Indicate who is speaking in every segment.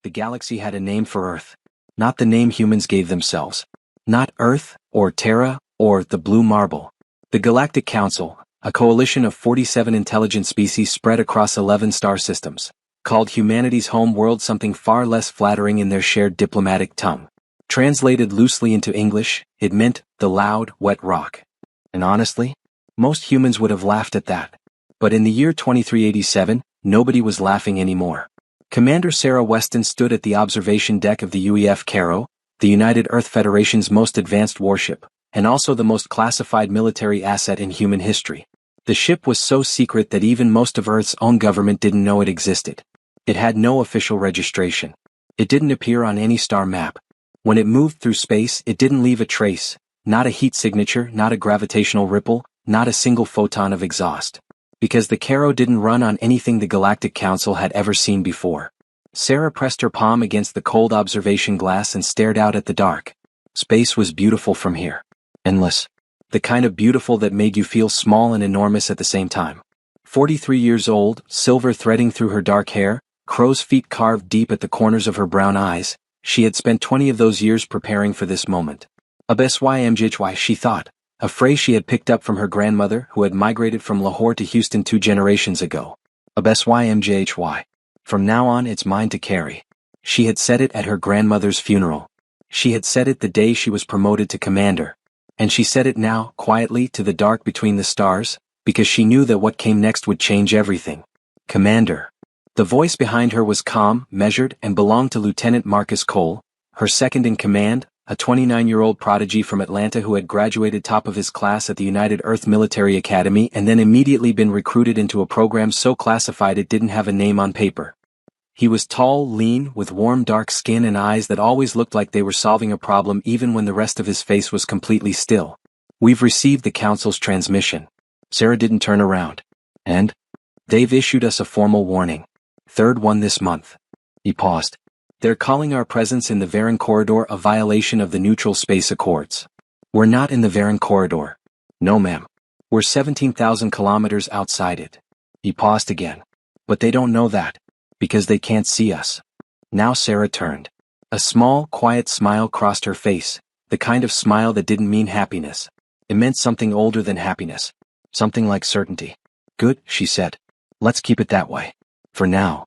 Speaker 1: The galaxy had a name for Earth. Not the name humans gave themselves. Not Earth, or Terra, or the Blue Marble. The Galactic Council, a coalition of 47 intelligent species spread across 11 star systems, called humanity's home world something far less flattering in their shared diplomatic tongue. Translated loosely into English, it meant the loud, wet rock. And honestly, most humans would have laughed at that. But in the year 2387, nobody was laughing anymore. Commander Sarah Weston stood at the observation deck of the UEF Cairo, the United Earth Federation's most advanced warship, and also the most classified military asset in human history. The ship was so secret that even most of Earth's own government didn't know it existed. It had no official registration. It didn't appear on any star map. When it moved through space, it didn't leave a trace, not a heat signature, not a gravitational ripple, not a single photon of exhaust. Because the Cairo didn't run on anything the Galactic Council had ever seen before. Sarah pressed her palm against the cold observation glass and stared out at the dark. Space was beautiful from here. Endless. The kind of beautiful that made you feel small and enormous at the same time. 43 years old, silver threading through her dark hair, crow's feet carved deep at the corners of her brown eyes, she had spent 20 of those years preparing for this moment. HFY, she thought, a phrase she had picked up from her grandmother who had migrated from Lahore to Houston 2 generations ago. HFY. From now on it's mine to carry. She had said it at her grandmother's funeral. She had said it the day she was promoted to commander. And she said it now, quietly, to the dark between the stars, because she knew that what came next would change everything. Commander. The voice behind her was calm, measured, and belonged to Lieutenant Marcus Cole, her second in command, a 29-year-old prodigy from Atlanta who had graduated top of his class at the United Earth Military Academy and then immediately been recruited into a program so classified it didn't have a name on paper. He was tall, lean, with warm dark skin and eyes that always looked like they were solving a problem even when the rest of his face was completely still. We've received the Council's transmission. Sarah didn't turn around. And? They've issued us a formal warning. Third one this month. He paused. They're calling our presence in the Varan Corridor a violation of the Neutral Space Accords. We're not in the Varan Corridor. No, ma'am. We're 17,000 kilometers outside it. He paused again. But they don't know that. Because they can't see us. Now Sarah turned. A small, quiet smile crossed her face, the kind of smile that didn't mean happiness. It meant something older than happiness. Something like certainty. Good, she said. Let's keep it that way. For now.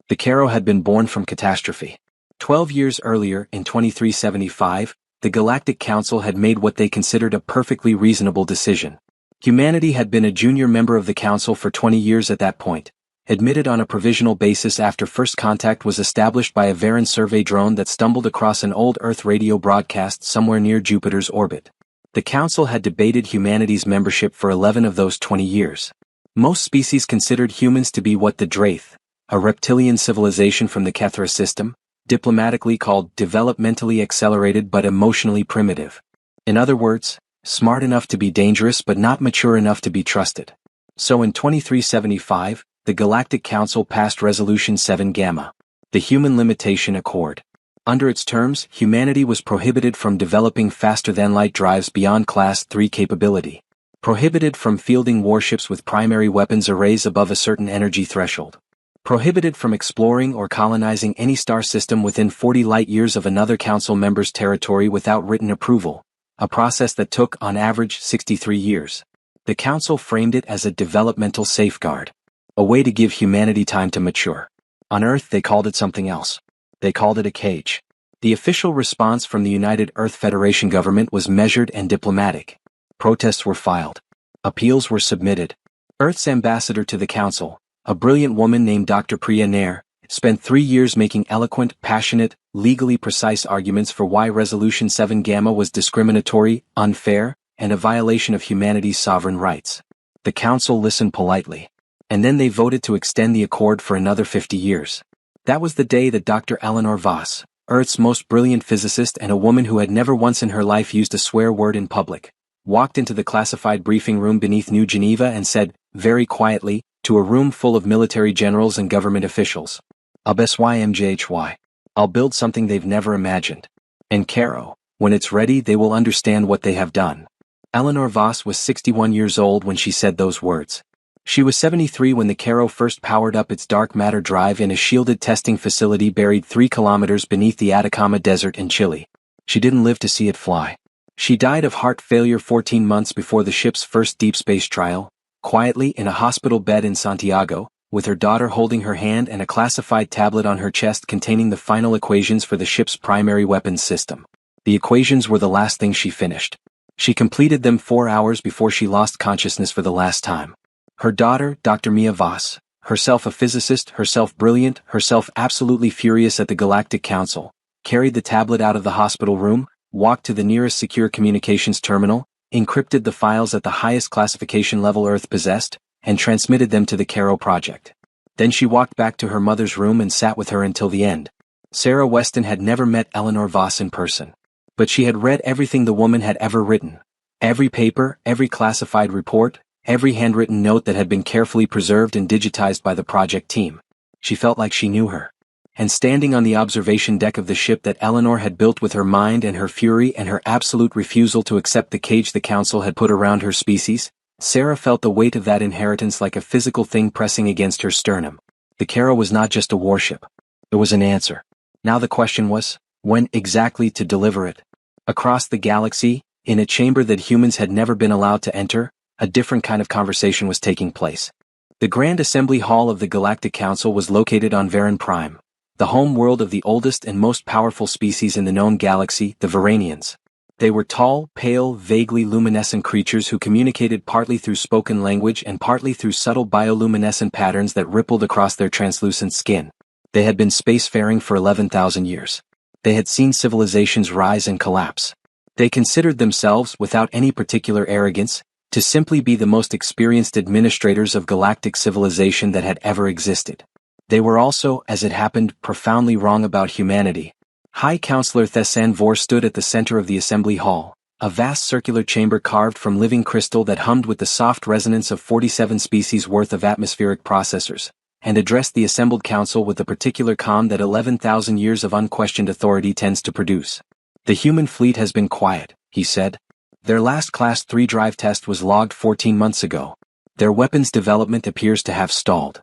Speaker 1: The Cairo had been born from catastrophe. 12 years earlier, in 2375, the Galactic Council had made what they considered a perfectly reasonable decision. Humanity had been a junior member of the Council for 20 years at that point. Admitted on a provisional basis after first contact was established by a Varan survey drone that stumbled across an old Earth radio broadcast somewhere near Jupiter's orbit. The Council had debated humanity's membership for 11 of those 20 years. Most species considered humans to be what the Draith, a reptilian civilization from the Kethra system, diplomatically called developmentally accelerated but emotionally primitive. In other words, smart enough to be dangerous but not mature enough to be trusted. So in 2375, the Galactic Council passed Resolution 7 Gamma, the Human Limitation Accord. Under its terms, humanity was prohibited from developing faster-than-light drives beyond Class 3 capability. Prohibited from fielding warships with primary weapons arrays above a certain energy threshold. Prohibited from exploring or colonizing any star system within 40 light-years of another Council member's territory without written approval, a process that took, on average, 63 years. The Council framed it as a developmental safeguard. A way to give humanity time to mature. On Earth they called it something else. They called it a cage. The official response from the United Earth Federation government was measured and diplomatic. Protests were filed. Appeals were submitted. Earth's ambassador to the Council, a brilliant woman named Dr. Priya Nair, spent 3 years making eloquent, passionate, legally precise arguments for why Resolution 7 Gamma was discriminatory, unfair, and a violation of humanity's sovereign rights. The Council listened politely. And then they voted to extend the accord for another 50 years. That was the day that Dr. Eleanor Voss, Earth's most brilliant physicist and a woman who had never once in her life used a swear word in public, walked into the classified briefing room beneath New Geneva and said, very quietly, to a room full of military generals and government officials, HFY, I'll build something they've never imagined. And Cairo, when it's ready they will understand what they have done. Eleanor Voss was 61 years old when she said those words. She was 73 when the Caro first powered up its dark matter drive in a shielded testing facility buried 3 kilometers beneath the Atacama Desert in Chile. She didn't live to see it fly. She died of heart failure 14 months before the ship's first deep space trial, quietly in a hospital bed in Santiago, with her daughter holding her hand and a classified tablet on her chest containing the final equations for the ship's primary weapons system. The equations were the last thing she finished. She completed them 4 hours before she lost consciousness for the last time. Her daughter, Dr. Mia Voss, herself a physicist, herself brilliant, herself absolutely furious at the Galactic Council, carried the tablet out of the hospital room, walked to the nearest secure communications terminal, encrypted the files at the highest classification level Earth possessed, and transmitted them to the Caro project. Then she walked back to her mother's room and sat with her until the end. Sarah Weston had never met Eleanor Voss in person. But she had read everything the woman had ever written. Every paper, every classified report, every handwritten note that had been carefully preserved and digitized by the project team. She felt like she knew her. And standing on the observation deck of the ship that Eleanor had built with her mind and her fury and her absolute refusal to accept the cage the Council had put around her species, Sarah felt the weight of that inheritance like a physical thing pressing against her sternum. The Caro was not just a warship. It was an answer. Now the question was, when exactly to deliver it? Across the galaxy, in a chamber that humans had never been allowed to enter, a different kind of conversation was taking place. The Grand Assembly Hall of the Galactic Council was located on Varan Prime, the home world of the oldest and most powerful species in the known galaxy, the Varanians. They were tall, pale, vaguely luminescent creatures who communicated partly through spoken language and partly through subtle bioluminescent patterns that rippled across their translucent skin. They had been spacefaring for 11,000 years. They had seen civilizations rise and collapse. They considered themselves, without any particular arrogance, to simply be the most experienced administrators of galactic civilization that had ever existed. They were also, as it happened, profoundly wrong about humanity. High Counselor Thessan Vor stood at the center of the assembly hall, a vast circular chamber carved from living crystal that hummed with the soft resonance of 47 species worth of atmospheric processors, and addressed the assembled council with the particular calm that 11,000 years of unquestioned authority tends to produce. The human fleet has been quiet, he said. Their last Class 3 drive test was logged 14 months ago. Their weapons development appears to have stalled.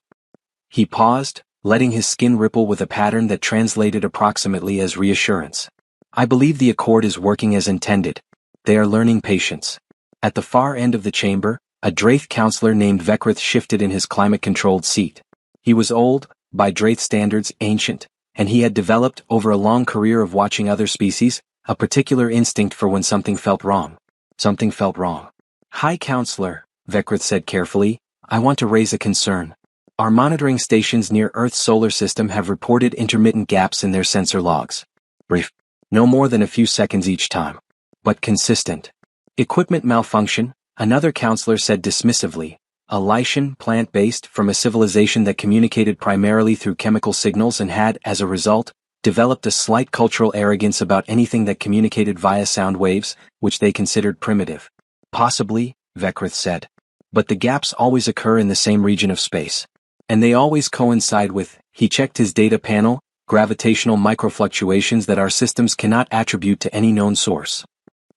Speaker 1: He paused, letting his skin ripple with a pattern that translated approximately as reassurance. I believe the Accord is working as intended. They are learning patience. At the far end of the chamber, a Draith counselor named Vekrith shifted in his climate-controlled seat. He was old, by Draith standards ancient, and he had developed, over a long career of watching other species, a particular instinct for when something felt wrong. Something felt wrong. High Counselor, Vekrith said carefully, I want to raise a concern. Our monitoring stations near Earth's solar system have reported intermittent gaps in their sensor logs. Brief. No more than a few seconds each time. But consistent. Equipment malfunction, another counselor said dismissively. A Lycian, plant-based, from a civilization that communicated primarily through chemical signals and had, as a result, developed a slight cultural arrogance about anything that communicated via sound waves, which they considered primitive. Possibly, Vekrith said. But the gaps always occur in the same region of space. And they always coincide with, he checked his data panel, gravitational microfluctuations that our systems cannot attribute to any known source.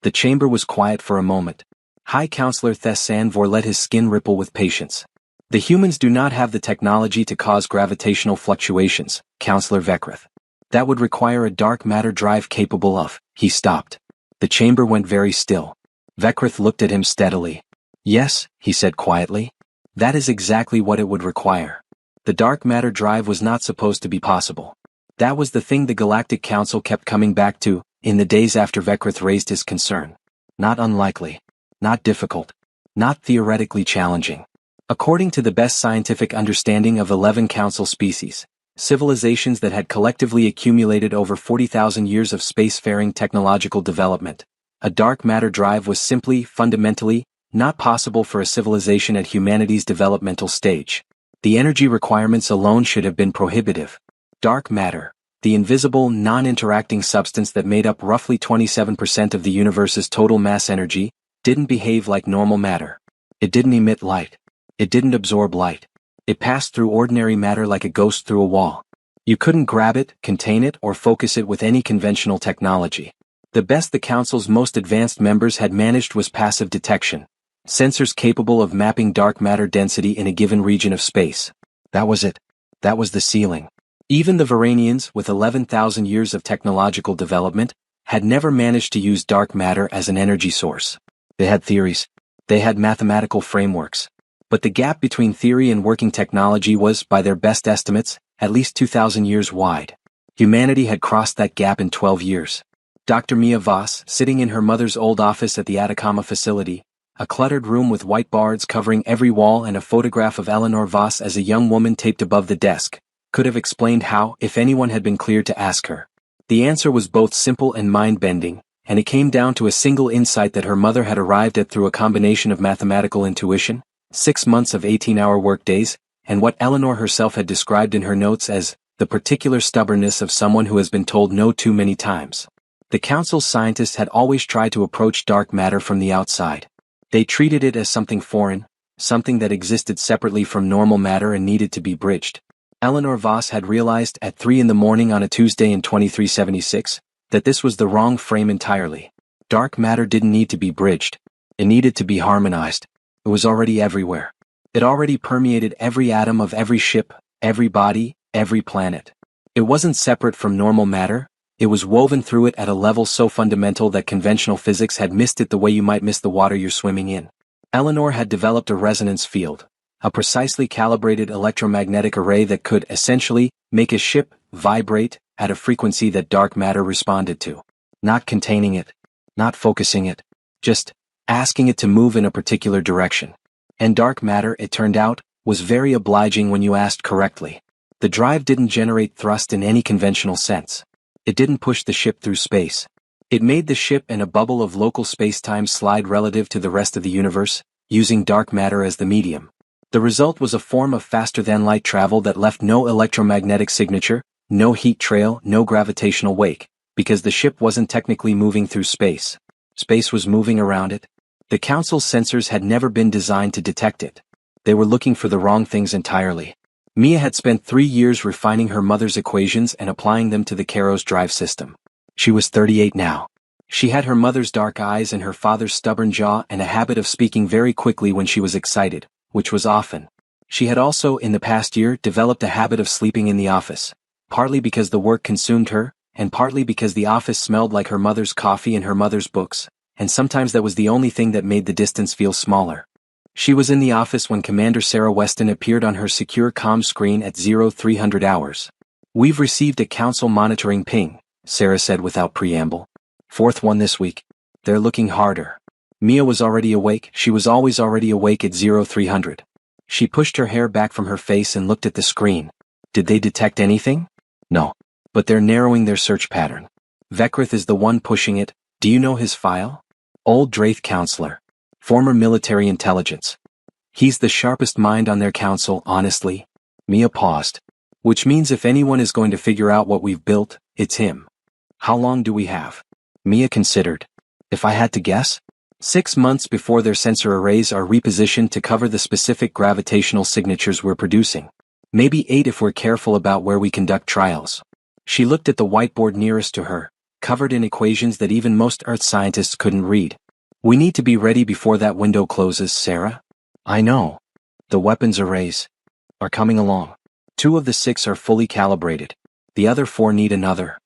Speaker 1: The chamber was quiet for a moment. High Counselor Thessan Vor let his skin ripple with patience. The humans do not have the technology to cause gravitational fluctuations, Counselor Vekrith. That would require a dark matter drive capable of. He stopped. The chamber went very still. Vekrith looked at him steadily. Yes, he said quietly. That is exactly what it would require. The dark matter drive was not supposed to be possible. That was the thing the Galactic Council kept coming back to, in the days after Vekrith raised his concern. Not unlikely. Not difficult. Not theoretically challenging. According to the best scientific understanding of 11 Council species, civilizations that had collectively accumulated over 40,000 years of spacefaring technological development, a dark matter drive was simply, fundamentally, not possible for a civilization at humanity's developmental stage. The energy requirements alone should have been prohibitive. Dark matter, the invisible, non-interacting substance that made up roughly 27% of the universe's total mass energy, didn't behave like normal matter. It didn't emit light. It didn't absorb light. It passed through ordinary matter like a ghost through a wall. You couldn't grab it, contain it, or focus it with any conventional technology. The best the Council's most advanced members had managed was passive detection. Sensors capable of mapping dark matter density in a given region of space. That was it. That was the ceiling. Even the Varanians, with 11,000 years of technological development, had never managed to use dark matter as an energy source. They had theories. They had mathematical frameworks. But the gap between theory and working technology was, by their best estimates, at least 2,000 years wide. Humanity had crossed that gap in 12 years. Dr. Mia Voss, sitting in her mother's old office at the Atacama facility, a cluttered room with white boards covering every wall and a photograph of Eleanor Voss as a young woman taped above the desk, could have explained how, if anyone had been clear to ask her. The answer was both simple and mind-bending, and it came down to a single insight that her mother had arrived at through a combination of mathematical intuition, 6 months of 18-hour workdays, and what Eleanor herself had described in her notes as the particular stubbornness of someone who has been told no too many times. The Council's scientists had always tried to approach dark matter from the outside. They treated it as something foreign, something that existed separately from normal matter and needed to be bridged. Eleanor Voss had realized at 3 in the morning on a Tuesday in 2376 that this was the wrong frame entirely. Dark matter didn't need to be bridged. It needed to be harmonized. It was already everywhere. It already permeated every atom of every ship, every body, every planet. It wasn't separate from normal matter. It was woven through it at a level so fundamental that conventional physics had missed it the way you might miss the water you're swimming in. Eleanor had developed a resonance field, a precisely calibrated electromagnetic array that could, essentially, make a ship vibrate at a frequency that dark matter responded to. Not containing it, not focusing it, just asking it to move in a particular direction. And dark matter, it turned out, was very obliging when you asked correctly. The drive didn't generate thrust in any conventional sense. It didn't push the ship through space. It made the ship and a bubble of local space-time slide relative to the rest of the universe, using dark matter as the medium. The result was a form of faster-than-light travel that left no electromagnetic signature, no heat trail, no gravitational wake, because the ship wasn't technically moving through space. Space was moving around it. The Council's sensors had never been designed to detect it. They were looking for the wrong things entirely. Mia had spent 3 years refining her mother's equations and applying them to the Keros drive system. She was 38 now. She had her mother's dark eyes and her father's stubborn jaw and a habit of speaking very quickly when she was excited, which was often. She had also, in the past year, developed a habit of sleeping in the office, partly because the work consumed her, and partly because the office smelled like her mother's coffee and her mother's books, and sometimes that was the only thing that made the distance feel smaller. She was in the office when Commander Sarah Weston appeared on her secure comm screen at 0300 hours. "We've received a Council monitoring ping," Sarah said without preamble. "Fourth one this week. They're looking harder." Mia was already awake. She was always already awake at 0300. She pushed her hair back from her face and looked at the screen. Did they detect anything? No. But they're narrowing their search pattern. Vekrith is the one pushing it. Do you know his file? Old Draith counselor. Former military intelligence. He's the sharpest mind on their council, honestly. Mia paused. Which means if anyone is going to figure out what we've built, it's him. How long do we have? Mia considered. If I had to guess? 6 months before their sensor arrays are repositioned to cover the specific gravitational signatures we're producing. Maybe 8 if we're careful about where we conduct trials. She looked at the whiteboard nearest to her, covered in equations that even most Earth scientists couldn't read. We need to be ready before that window closes, Sarah. I know. The weapons arrays are coming along. 2 of the 6 are fully calibrated. The other 4 need another.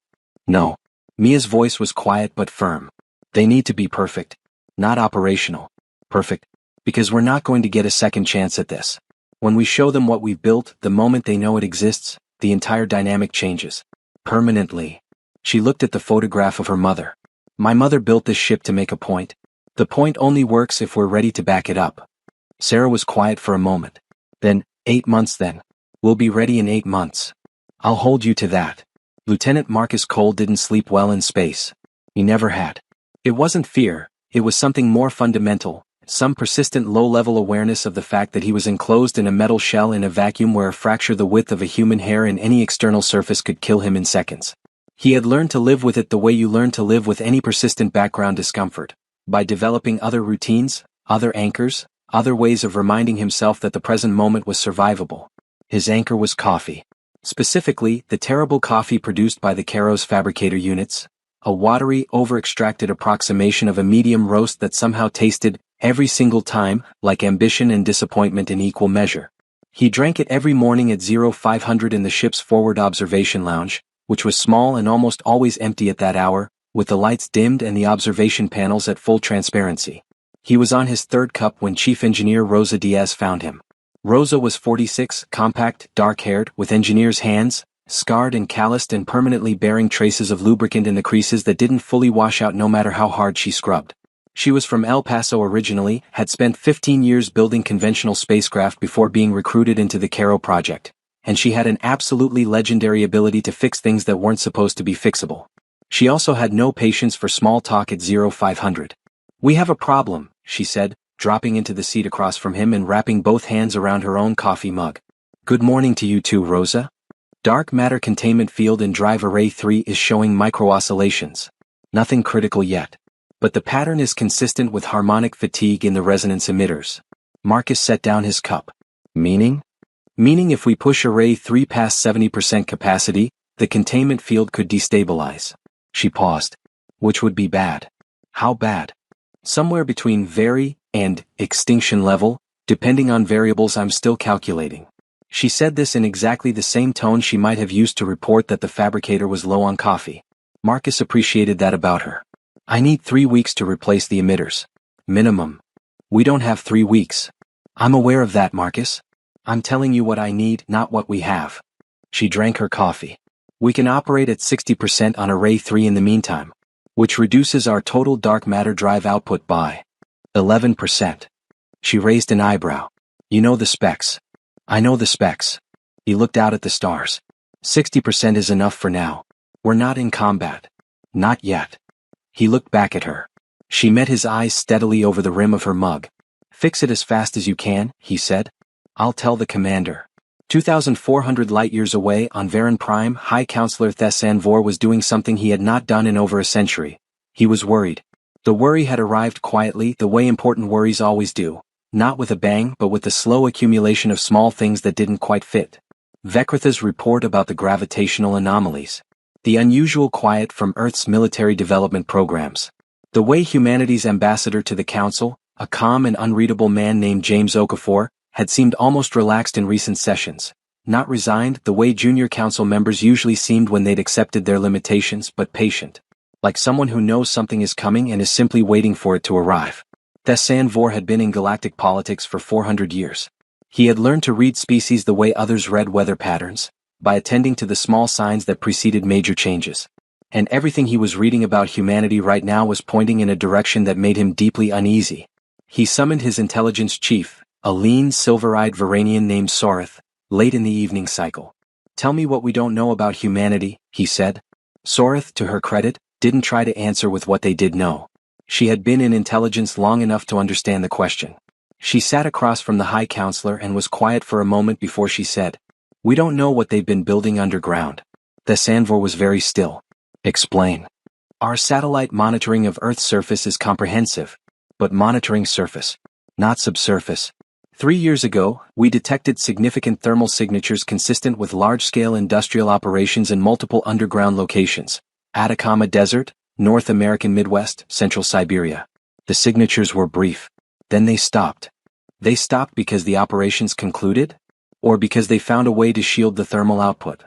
Speaker 1: No. Mia's voice was quiet but firm. They need to be perfect. Not operational. Perfect. Because we're not going to get a second chance at this. When we show them what we've built, the moment they know it exists, the entire dynamic changes. Permanently. She looked at the photograph of her mother. My mother built this ship to make a point. The point only works if we're ready to back it up. Sarah was quiet for a moment. Then, 8 months then. We'll be ready in 8 months. I'll hold you to that. Lieutenant Marcus Cole didn't sleep well in space. He never had. It wasn't fear, it was something more fundamental, some persistent low-level awareness of the fact that he was enclosed in a metal shell in a vacuum where a fracture the width of a human hair in any external surface could kill him in seconds. He had learned to live with it the way you learn to live with any persistent background discomfort, by developing other routines, other anchors, other ways of reminding himself that the present moment was survivable. His anchor was coffee. Specifically, the terrible coffee produced by the Keros fabricator units, a watery, over-extracted approximation of a medium roast that somehow tasted Every single time, like ambition and disappointment in equal measure. He drank it every morning at 0500 in the ship's forward observation lounge, which was small and almost always empty at that hour, with the lights dimmed and the observation panels at full transparency. He was on his third cup when Chief Engineer Rosa Diaz found him. Rosa was 46, compact, dark-haired, with engineer's hands, scarred and calloused and permanently bearing traces of lubricant in the creases that didn't fully wash out no matter how hard she scrubbed. She was from El Paso originally, had spent 15 years building conventional spacecraft before being recruited into the Cairo project, and she had an absolutely legendary ability to fix things that weren't supposed to be fixable. She also had no patience for small talk at 0500. "We have a problem," she said, dropping into the seat across from him and wrapping both hands around her own coffee mug. "Good morning to you too, Rosa. Dark matter containment field in drive array 3 is showing micro-oscillations. Nothing critical yet. But the pattern is consistent with harmonic fatigue in the resonance emitters." Marcus set down his cup. "Meaning?" "Meaning if we push array 3 past 70% capacity, the containment field could destabilize." She paused. "Which would be bad." "How bad?" "Somewhere between very and extinction level, depending on variables I'm still calculating." She said this in exactly the same tone she might have used to report that the fabricator was low on coffee. Marcus appreciated that about her. "I need 3 weeks to replace the emitters. Minimum." "We don't have 3 weeks." "I'm aware of that, Marcus. I'm telling you what I need, not what we have." She drank her coffee. "We can operate at 60% on array 3 in the meantime, which reduces our total dark matter drive output by 11%. She raised an eyebrow. "You know the specs." "I know the specs." He looked out at the stars. 60% is enough for now. We're not in combat. Not yet." He looked back at her. She met his eyes steadily over the rim of her mug. "Fix it as fast as you can," he said. "I'll tell the commander." 2,400 light-years away on Varan Prime, High Counselor Thessanvor was doing something he had not done in over a century. He was worried. The worry had arrived quietly, the way important worries always do. Not with a bang, but with the slow accumulation of small things that didn't quite fit. Vekratha's report about the gravitational anomalies. The unusual quiet from Earth's military development programs. The way humanity's ambassador to the Council, a calm and unreadable man named James Okafor, had seemed almost relaxed in recent sessions. Not resigned, the way junior council members usually seemed when they'd accepted their limitations, but patient. Like someone who knows something is coming and is simply waiting for it to arrive. Thessanvor had been in galactic politics for 400 years. He had learned to read species the way others read weather patterns, by attending to the small signs that preceded major changes. And everything he was reading about humanity right now was pointing in a direction that made him deeply uneasy. He summoned his intelligence chief, a lean, silver-eyed Varanian named Sorith, late in the evening cycle. "Tell me what we don't know about humanity," he said. Sorith, to her credit, didn't try to answer with what they did know. She had been in intelligence long enough to understand the question. She sat across from the High Counselor and was quiet for a moment before she said, "We don't know what they've been building underground." Thessanvor was very still. "Explain." "Our satellite monitoring of Earth's surface is comprehensive, but monitoring surface, not subsurface. 3 years ago, we detected significant thermal signatures consistent with large-scale industrial operations in multiple underground locations. Atacama Desert, North American Midwest, Central Siberia. The signatures were brief. Then they stopped. They stopped because the operations concluded? Or because they found a way to shield the thermal output?"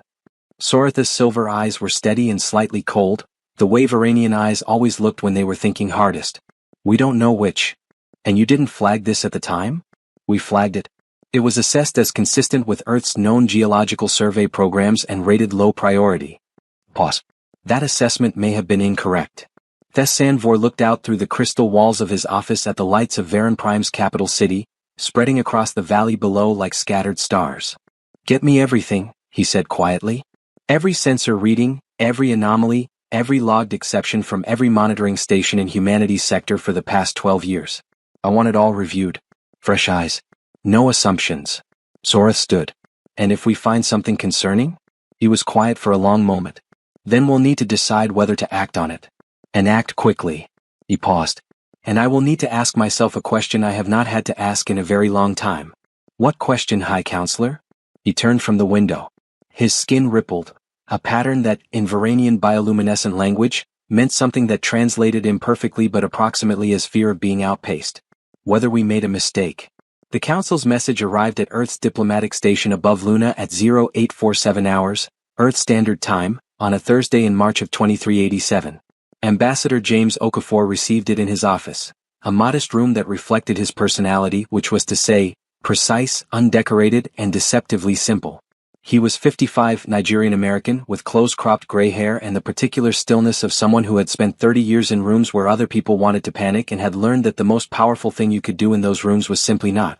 Speaker 1: Soritha's silver eyes were steady and slightly cold, the way Varanian eyes always looked when they were thinking hardest. "We don't know which. And you didn't flag this at the time?" "We flagged it. It was assessed as consistent with Earth's known geological survey programs and rated low priority." Pause. "That assessment may have been incorrect." Thessanvor looked out through the crystal walls of his office at the lights of Varan Prime's capital city, spreading across the valley below like scattered stars. "Get me everything," he said quietly. "Every sensor reading, every anomaly, every logged exception from every monitoring station in humanity's sector for the past 12 years. I want it all reviewed. Fresh eyes. No assumptions." Sorith stood. "And if we find something concerning?" He was quiet for a long moment. "Then we'll need to decide whether to act on it. And act quickly." He paused. "And I will need to ask myself a question I have not had to ask in a very long time." "What question, High Counselor?" He turned from the window. His skin rippled, a pattern that, in Varanian bioluminescent language, meant something that translated imperfectly but approximately as fear of being outpaced. whether we made a mistake. The Council's message arrived at Earth's diplomatic station above Luna at 0847 hours, Earth Standard Time, on a Thursday in March of 2387. Ambassador James Okafor received it in his office, a modest room that reflected his personality, which was to say, precise, undecorated, and deceptively simple. He was 55, Nigerian-American, with close-cropped gray hair and the particular stillness of someone who had spent 30 years in rooms where other people wanted to panic and had learned that the most powerful thing you could do in those rooms was simply not.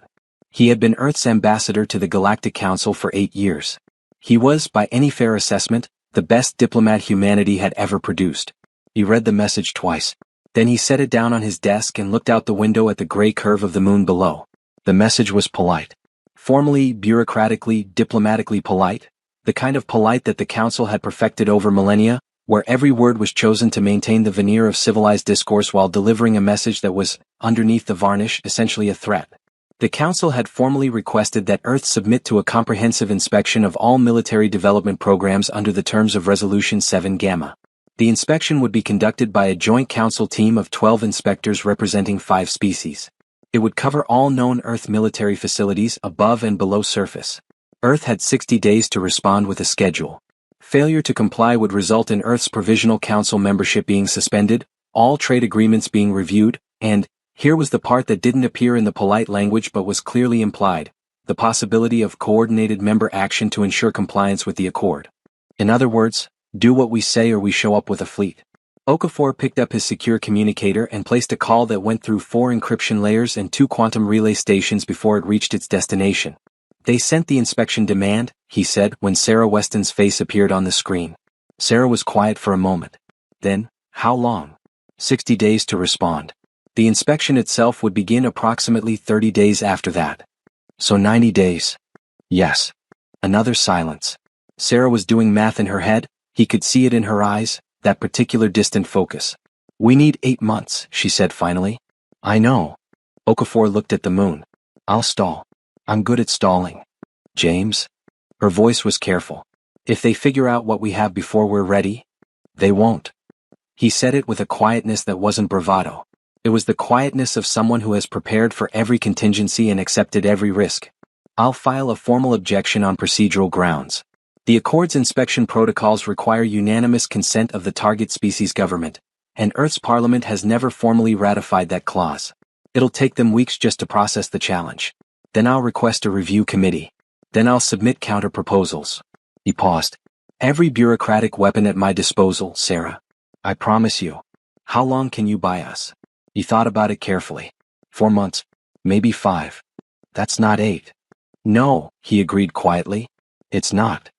Speaker 1: He had been Earth's ambassador to the Galactic Council for 8 years. He was, by any fair assessment, the best diplomat humanity had ever produced. He read the message twice. Then he set it down on his desk and looked out the window at the gray curve of the moon below. The message was polite. Formally, bureaucratically, diplomatically polite, the kind of polite that the Council had perfected over millennia, where every word was chosen to maintain the veneer of civilized discourse while delivering a message that was, underneath the varnish, essentially a threat. The Council had formally requested that Earth submit to a comprehensive inspection of all military development programs under the terms of Resolution 7 Gamma. The inspection would be conducted by a joint Council team of 12 inspectors representing 5 species. It would cover all known Earth military facilities above and below surface. Earth had 60 days to respond with a schedule. Failure to comply would result in Earth's Provisional Council membership being suspended, all trade agreements being reviewed, and, here was the part that didn't appear in the polite language but was clearly implied, the possibility of coordinated member action to ensure compliance with the accord. In other words, do what we say or we show up with a fleet. Okafor picked up his secure communicator and placed a call that went through 4 encryption layers and 2 quantum relay stations before it reached its destination. They sent the inspection demand, he said when Sarah Weston's face appeared on the screen. Sarah was quiet for a moment. Then, how long? 60 days to respond. The inspection itself would begin approximately 30 days after that. So 90 days. Yes. Another silence. Sarah was doing math in her head, he could see it in her eyes, that particular distant focus. We need 8 months, she said finally. I know. Okafor looked at the moon. I'll stall. I'm good at stalling. James? Her voice was careful. If they figure out what we have before we're ready, they won't. He said it with a quietness that wasn't bravado. It was the quietness of someone who has prepared for every contingency and accepted every risk. I'll file a formal objection on procedural grounds. The Accord's inspection protocols require unanimous consent of the target species government, and Earth's parliament has never formally ratified that clause. It'll take them weeks just to process the challenge. Then I'll request a review committee. Then I'll submit counter-proposals. He paused. Every bureaucratic weapon at my disposal, Sarah. I promise you. How long can you buy us? He thought about it carefully. 4 months. Maybe 5. That's not 8. No, he agreed quietly. It's not.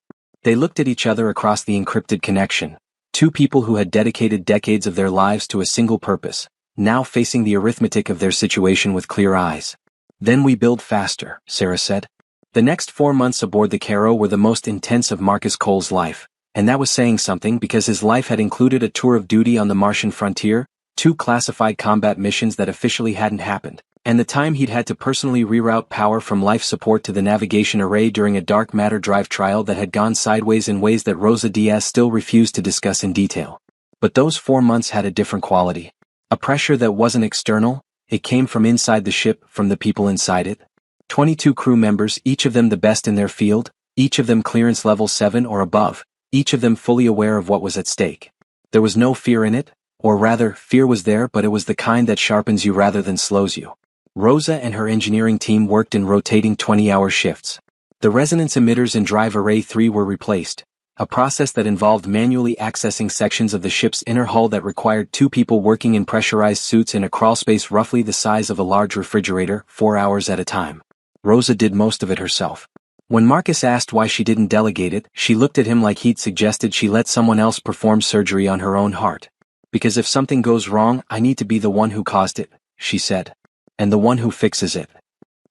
Speaker 1: They looked at each other across the encrypted connection, 2 people who had dedicated decades of their lives to a single purpose, now facing the arithmetic of their situation with clear eyes. Then we build faster, Sarah said. The next 4 months aboard the Caro were the most intense of Marcus Cole's life, and that was saying something because his life had included a tour of duty on the Martian frontier, 2 classified combat missions that officially hadn't happened, and the time he'd had to personally reroute power from life support to the navigation array during a dark matter drive trial that had gone sideways in ways that Rosa Diaz still refused to discuss in detail. But those 4 months had a different quality. A pressure that wasn't external, it came from inside the ship, from the people inside it. 22 crew members, each of them the best in their field, each of them clearance level 7 or above, each of them fully aware of what was at stake. There was no fear in it, or rather, fear was there, but it was the kind that sharpens you rather than slows you. Rosa and her engineering team worked in rotating 20-hour shifts. The resonance emitters in Drive Array 3 were replaced, a process that involved manually accessing sections of the ship's inner hull that required 2 people working in pressurized suits in a crawlspace roughly the size of a large refrigerator, 4 hours at a time. Rosa did most of it herself. When Marcus asked why she didn't delegate it, she looked at him like he'd suggested she let someone else perform surgery on her own heart. Because if something goes wrong, I need to be the one who caused it, she said. And the one who fixes it.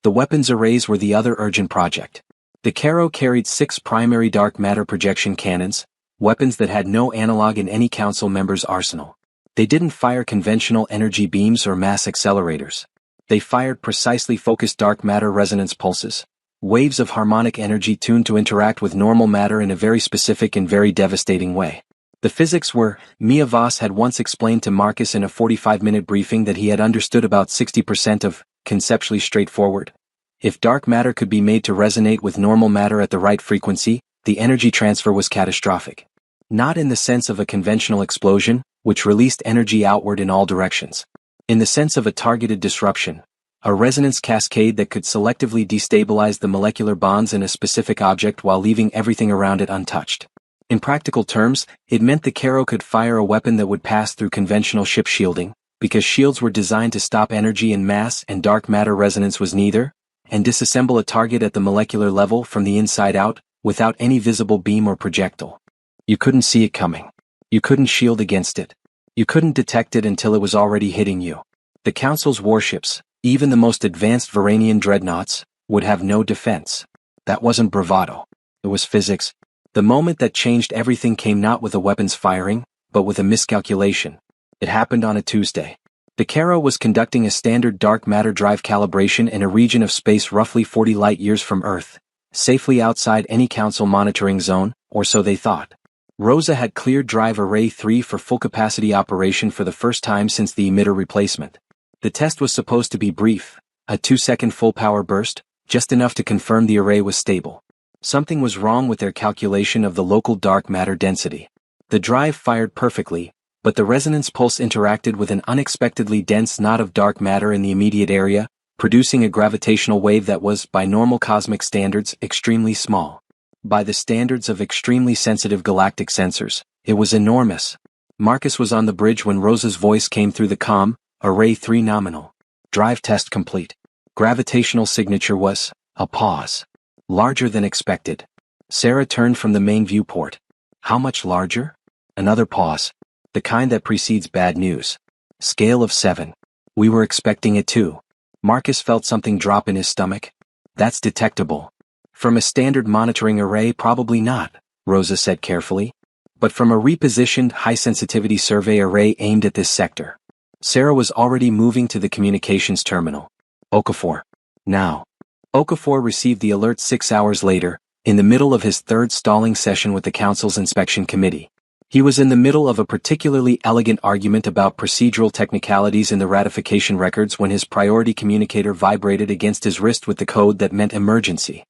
Speaker 1: The weapons arrays were the other urgent project. The Caro carried 6 primary dark matter projection cannons, weapons that had no analog in any council member's arsenal. They didn't fire conventional energy beams or mass accelerators. They fired precisely focused dark matter resonance pulses, waves of harmonic energy tuned to interact with normal matter in a very specific and very devastating way. The physics were, Mia Voss had once explained to Marcus in a 45-minute briefing that he had understood about 60% of, conceptually straightforward. If dark matter could be made to resonate with normal matter at the right frequency, the energy transfer was catastrophic. Not in the sense of a conventional explosion, which released energy outward in all directions. In the sense of a targeted disruption, a resonance cascade that could selectively destabilize the molecular bonds in a specific object while leaving everything around it untouched. In practical terms, it meant the Caro could fire a weapon that would pass through conventional ship shielding, because shields were designed to stop energy in mass and dark matter resonance was neither, and disassemble a target at the molecular level from the inside out, without any visible beam or projectile. You couldn't see it coming. You couldn't shield against it. You couldn't detect it until it was already hitting you. The Council's warships, even the most advanced Varanian dreadnoughts, would have no defense. That wasn't bravado. It was physics. The moment that changed everything came not with a weapons firing, but with a miscalculation. It happened on a Tuesday. The Caro was conducting a standard dark matter drive calibration in a region of space roughly 40 light-years from Earth, safely outside any Council monitoring zone, or so they thought. Rosa had cleared drive Array 3 for full-capacity operation for the first time since the emitter replacement. The test was supposed to be brief, a 2-second full-power burst, just enough to confirm the array was stable. Something was wrong with their calculation of the local dark matter density. The drive fired perfectly, but the resonance pulse interacted with an unexpectedly dense knot of dark matter in the immediate area, producing a gravitational wave that was, by normal cosmic standards, extremely small. By the standards of extremely sensitive galactic sensors, it was enormous. Marcus was on the bridge when Rosa's voice came through the comm, Array 3 nominal. Drive test complete. Gravitational signature was, a pause. Larger than expected. Sarah turned from the main viewport. How much larger? Another pause. The kind that precedes bad news. Scale of 7. We were expecting it too. Marcus felt something drop in his stomach. That's detectable. From a standard monitoring array, probably not, Rosa said carefully. But from a repositioned high-sensitivity survey array aimed at this sector. Sarah was already moving to the communications terminal. Okafor. Now. Okafor received the alert 6 hours later, in the middle of his third stalling session with the Council's inspection committee. He was in the middle of a particularly elegant argument about procedural technicalities in the ratification records when his priority communicator vibrated against his wrist with the code that meant emergency.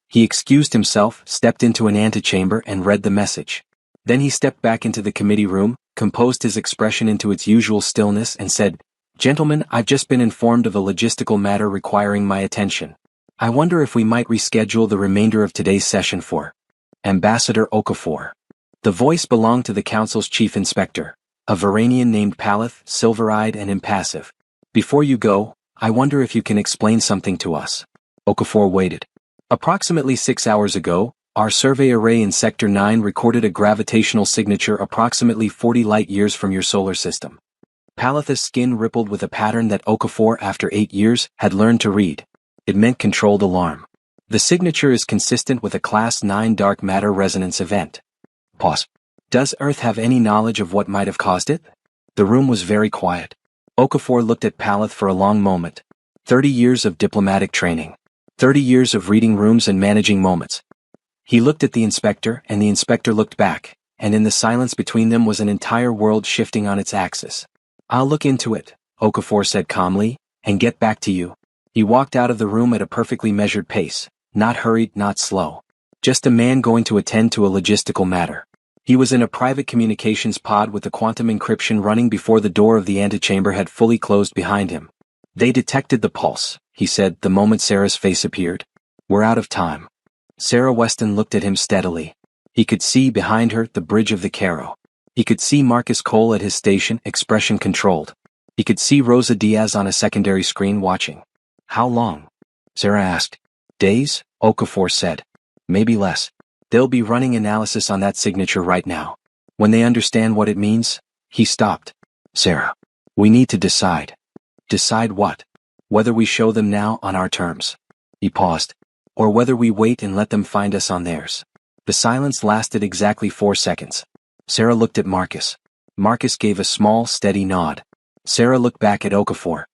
Speaker 1: He excused himself, stepped into an antechamber and read the message. Then he stepped back into the committee room, composed his expression into its usual stillness and said, "Gentlemen, I've just been informed of a logistical matter requiring my attention. I wonder if we might reschedule the remainder of today's session for Ambassador Okafor." The voice belonged to the Council's chief inspector, a Varanian named Paleth, silver-eyed and impassive. "Before you go, I wonder if you can explain something to us." Okafor waited. "Approximately 6 hours ago, our survey array in Sector 9 recorded a gravitational signature approximately 40 light-years from your solar system." Paleth's skin rippled with a pattern that Okafor, after 8 years, had learned to read. It meant controlled alarm. The signature is consistent with a Class 9 dark matter resonance event. Pause. Does Earth have any knowledge of what might have caused it? The room was very quiet. Okafor looked at Paleth for a long moment. 30 years of diplomatic training. 30 years of reading rooms and managing moments. He looked at the inspector, and the inspector looked back, and in the silence between them was an entire world shifting on its axis. "I'll look into it," Okafor said calmly, "and get back to you." He walked out of the room at a perfectly measured pace, not hurried, not slow. Just a man going to attend to a logistical matter. He was in a private communications pod with the quantum encryption running before the door of the antechamber had fully closed behind him. "They detected the pulse," he said the moment Sarah's face appeared. "We're out of time." Sarah Weston looked at him steadily. He could see behind her the bridge of the Caro. He could see Marcus Cole at his station, expression controlled. He could see Rosa Diaz on a secondary screen watching. "How long?" Sarah asked. "Days," Okafor said. "Maybe less. They'll be running analysis on that signature right now. When they understand what it means." He stopped. "Sarah, we need to decide." "Decide what?" "Whether we show them now on our terms." He paused. "Or whether we wait and let them find us on theirs." The silence lasted exactly 4 seconds. Sarah looked at Marcus. Marcus gave a small, steady nod. Sarah looked back at Okafor.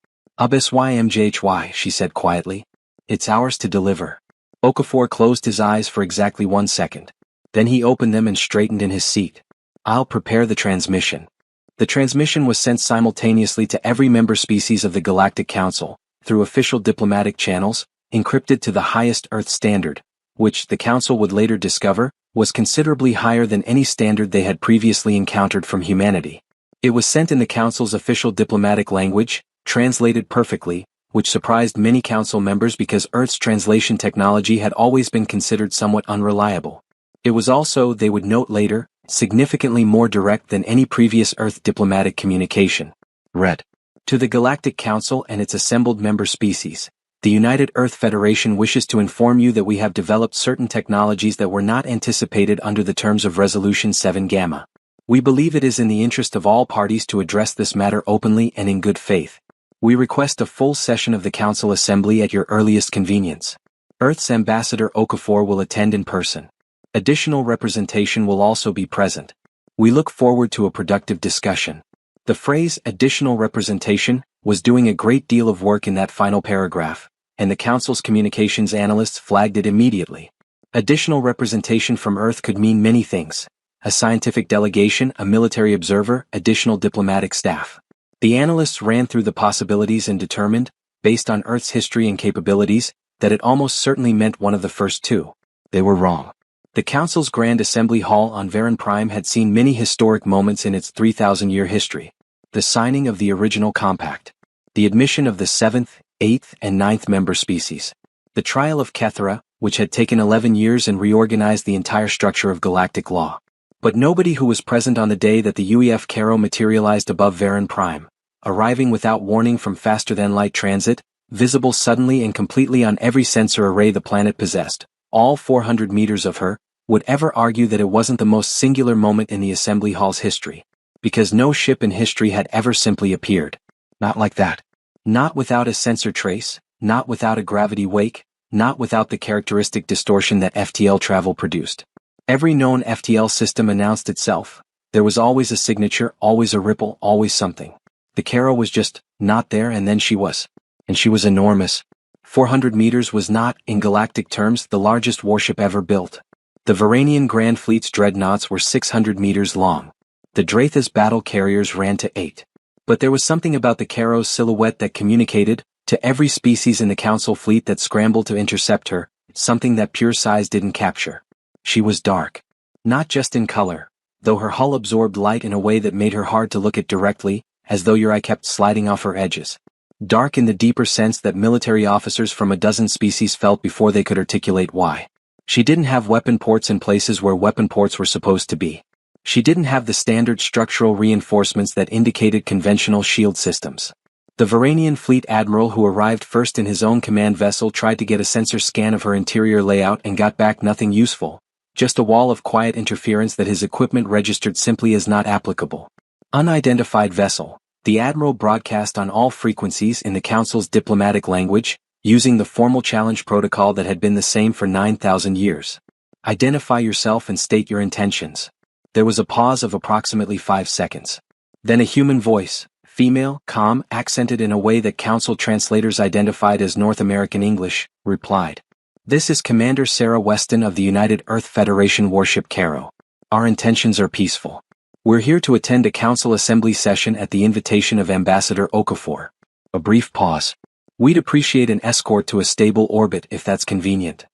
Speaker 1: "UBSYMJHY," she said quietly. "It's ours to deliver." Okafor closed his eyes for exactly 1 second. Then he opened them and straightened in his seat. "I'll prepare the transmission." The transmission was sent simultaneously to every member species of the Galactic Council, through official diplomatic channels, encrypted to the highest Earth standard, which, the Council would later discover, was considerably higher than any standard they had previously encountered from humanity. It was sent in the Council's official diplomatic language, translated perfectly, which surprised many Council members because Earth's translation technology had always been considered somewhat unreliable. It was also, they would note later, significantly more direct than any previous Earth diplomatic communication. Read. To the Galactic Council and its assembled member species, the United Earth Federation wishes to inform you that we have developed certain technologies that were not anticipated under the terms of Resolution 7 Gamma. We believe it is in the interest of all parties to address this matter openly and in good faith. We request a full session of the Council Assembly at your earliest convenience. Earth's Ambassador Okafor will attend in person. Additional representation will also be present. We look forward to a productive discussion. The phrase additional representation was doing a great deal of work in that final paragraph, and the Council's communications analysts flagged it immediately. Additional representation from Earth could mean many things: a scientific delegation, a military observer, additional diplomatic staff. The analysts ran through the possibilities and determined, based on Earth's history and capabilities, that it almost certainly meant one of the first two. They were wrong. The Council's Grand Assembly Hall on Varen Prime had seen many historic moments in its 3,000-year history. The signing of the original compact. The admission of the 7th, 8th, and 9th member species. The trial of Kethra, which had taken 11 years and reorganized the entire structure of galactic law. But nobody who was present on the day that the UEF Caro materialized above Varen Prime, arriving without warning from faster-than-light transit, visible suddenly and completely on every sensor array the planet possessed, all 400 meters of her, would ever argue that it wasn't the most singular moment in the Assembly Hall's history. Because no ship in history had ever simply appeared. Not like that. Not without a sensor trace, not without a gravity wake, not without the characteristic distortion that FTL travel produced. Every known FTL system announced itself. There was always a signature, always a ripple, always something. The Caro was just not there, and then she was. And she was enormous. 400 meters was not, in galactic terms, the largest warship ever built. The Varanian Grand Fleet's dreadnoughts were 600 meters long. The Drathas battle carriers ran to 8. But there was something about the Caro's silhouette that communicated, to every species in the Council fleet that scrambled to intercept her, something that pure size didn't capture. She was dark. Not just in color, though her hull absorbed light in a way that made her hard to look at directly, as though your eye kept sliding off her edges. Dark in the deeper sense that military officers from a dozen species felt before they could articulate why. She didn't have weapon ports in places where weapon ports were supposed to be. She didn't have the standard structural reinforcements that indicated conventional shield systems. The Varanian fleet admiral who arrived first in his own command vessel tried to get a sensor scan of her interior layout and got back nothing useful. Just a wall of quiet interference that his equipment registered simply as not applicable. Unidentified vessel. The Admiral broadcast on all frequencies in the Council's diplomatic language, using the formal challenge protocol that had been the same for 9,000 years. Identify yourself and state your intentions. There was a pause of approximately 5 seconds. Then a human voice, female, calm, accented in a way that Council translators identified as North American English, replied. This is Commander Sarah Weston of the United Earth Federation Warship Caro. Our intentions are peaceful. We're here to attend a Council Assembly session at the invitation of Ambassador Okafor. A brief pause. We'd appreciate an escort to a stable orbit if that's convenient.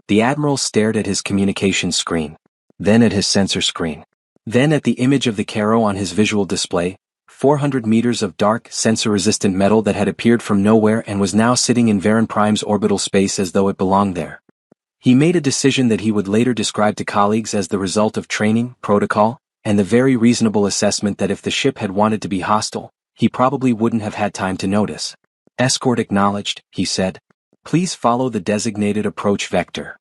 Speaker 1: The Admiral stared at his communications screen. Then at his sensor screen. Then at the image of the Caro on his visual display, 400 meters of dark, sensor-resistant metal that had appeared from nowhere and was now sitting in Varen Prime's orbital space as though it belonged there. He made a decision that he would later describe to colleagues as the result of training, protocol, and the very reasonable assessment that if the ship had wanted to be hostile, he probably wouldn't have had time to notice. Escort acknowledged, he said. Please follow the designated approach vector.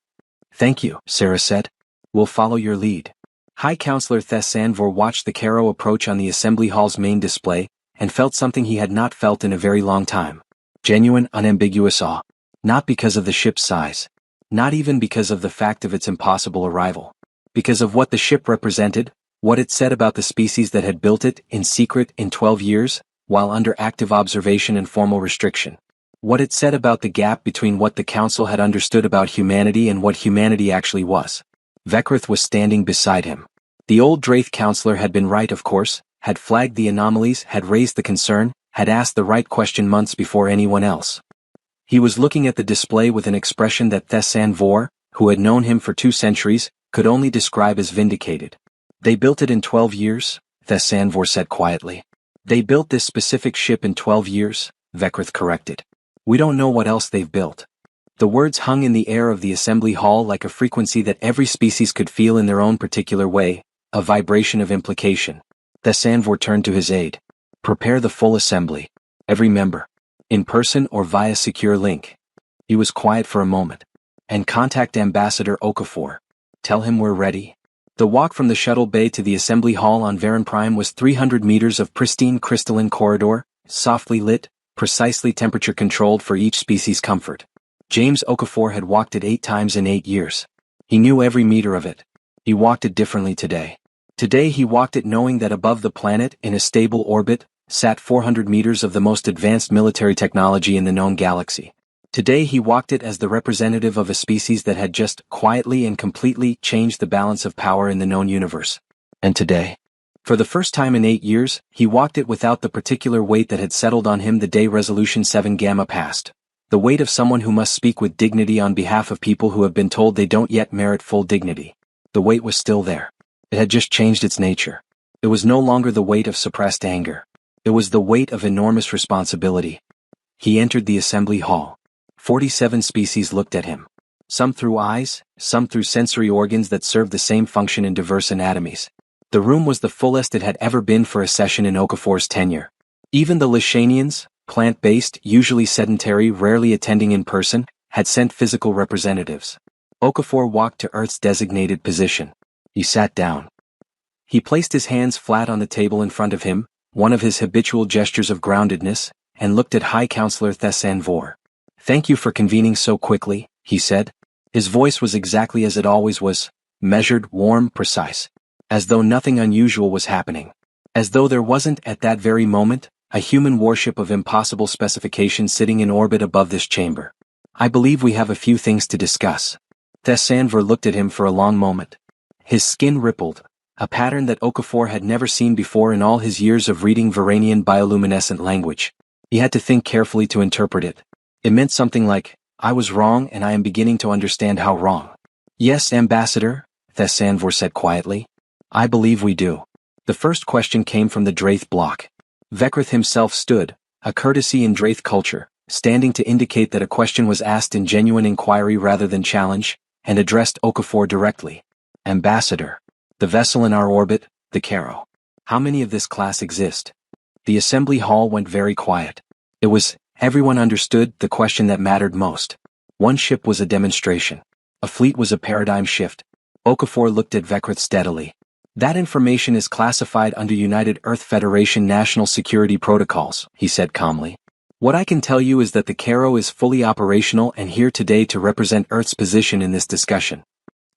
Speaker 1: Thank you, Sarah said. We'll follow your lead. High Counselor Thessanvor watched the Caro approach on the Assembly Hall's main display, and felt something he had not felt in a very long time. Genuine, unambiguous awe. Not because of the ship's size. Not even because of the fact of its impossible arrival. Because of what the ship represented, what it said about the species that had built it, in secret, in 12 years, while under active observation and formal restriction. What it said about the gap between what the Council had understood about humanity and what humanity actually was. Vekrith was standing beside him. The old Drath counselor had been right, of course, had flagged the anomalies, had raised the concern, had asked the right question months before anyone else. He was looking at the display with an expression that Thessanvor, who had known him for 2 centuries, could only describe as vindicated. They built it in 12 years, Thessanvor said quietly. They built this specific ship in 12 years, Vekrith corrected. We don't know what else they've built. The words hung in the air of the assembly hall like a frequency that every species could feel in their own particular way, a vibration of implication. Thessanvor turned to his aide. Prepare the full assembly. Every member. In person or via secure link. He was quiet for a moment. And contact Ambassador Okafor. Tell him we're ready. The walk from the shuttle bay to the assembly hall on Varen Prime was 300 meters of pristine crystalline corridor, softly lit, precisely temperature controlled for each species' comfort. James Okafor had walked it 8 times in 8 years. He knew every meter of it. He walked it differently today. Today he walked it knowing that above the planet, in a stable orbit, sat 400 meters of the most advanced military technology in the known galaxy. Today he walked it as the representative of a species that had just quietly and completely changed the balance of power in the known universe. And today, for the first time in 8 years, he walked it without the particular weight that had settled on him the day Resolution 7 Gamma passed. The weight of someone who must speak with dignity on behalf of people who have been told they don't yet merit full dignity. The weight was still there. It had just changed its nature. It was no longer the weight of suppressed anger. It was the weight of enormous responsibility. He entered the assembly hall. 47 species looked at him. Some through eyes, some through sensory organs that served the same function in diverse anatomies. The room was the fullest it had ever been for a session in Okafor's tenure. Even the Lishanians, plant-based, usually sedentary, rarely attending in person, had sent physical representatives. Okafor walked to Earth's designated position. He sat down. He placed his hands flat on the table in front of him, one of his habitual gestures of groundedness, and looked at High Counselor Thessanvor. Thank you for convening so quickly, he said. His voice was exactly as it always was, measured, warm, precise. As though nothing unusual was happening. As though there wasn't, at that very moment, a human warship of impossible specification sitting in orbit above this chamber. I believe we have a few things to discuss. Thessanvor looked at him for a long moment. His skin rippled, a pattern that Okafor had never seen before in all his years of reading Varanian bioluminescent language. He had to think carefully to interpret it. It meant something like, I was wrong and I am beginning to understand how wrong. Yes, Ambassador, Thessanvor said quietly. I believe we do. The first question came from the Draith block. Vekrith himself stood, a courtesy in Draith culture, standing to indicate that a question was asked in genuine inquiry rather than challenge, and addressed Okafor directly. Ambassador. The vessel in our orbit, the Caro. How many of this class exist? The assembly hall went very quiet. It was, everyone understood, the question that mattered most. One ship was a demonstration. A fleet was a paradigm shift. Okafor looked at Vekrith steadily. That information is classified under United Earth Federation national security protocols, he said calmly. What I can tell you is that the Caro is fully operational and here today to represent Earth's position in this discussion.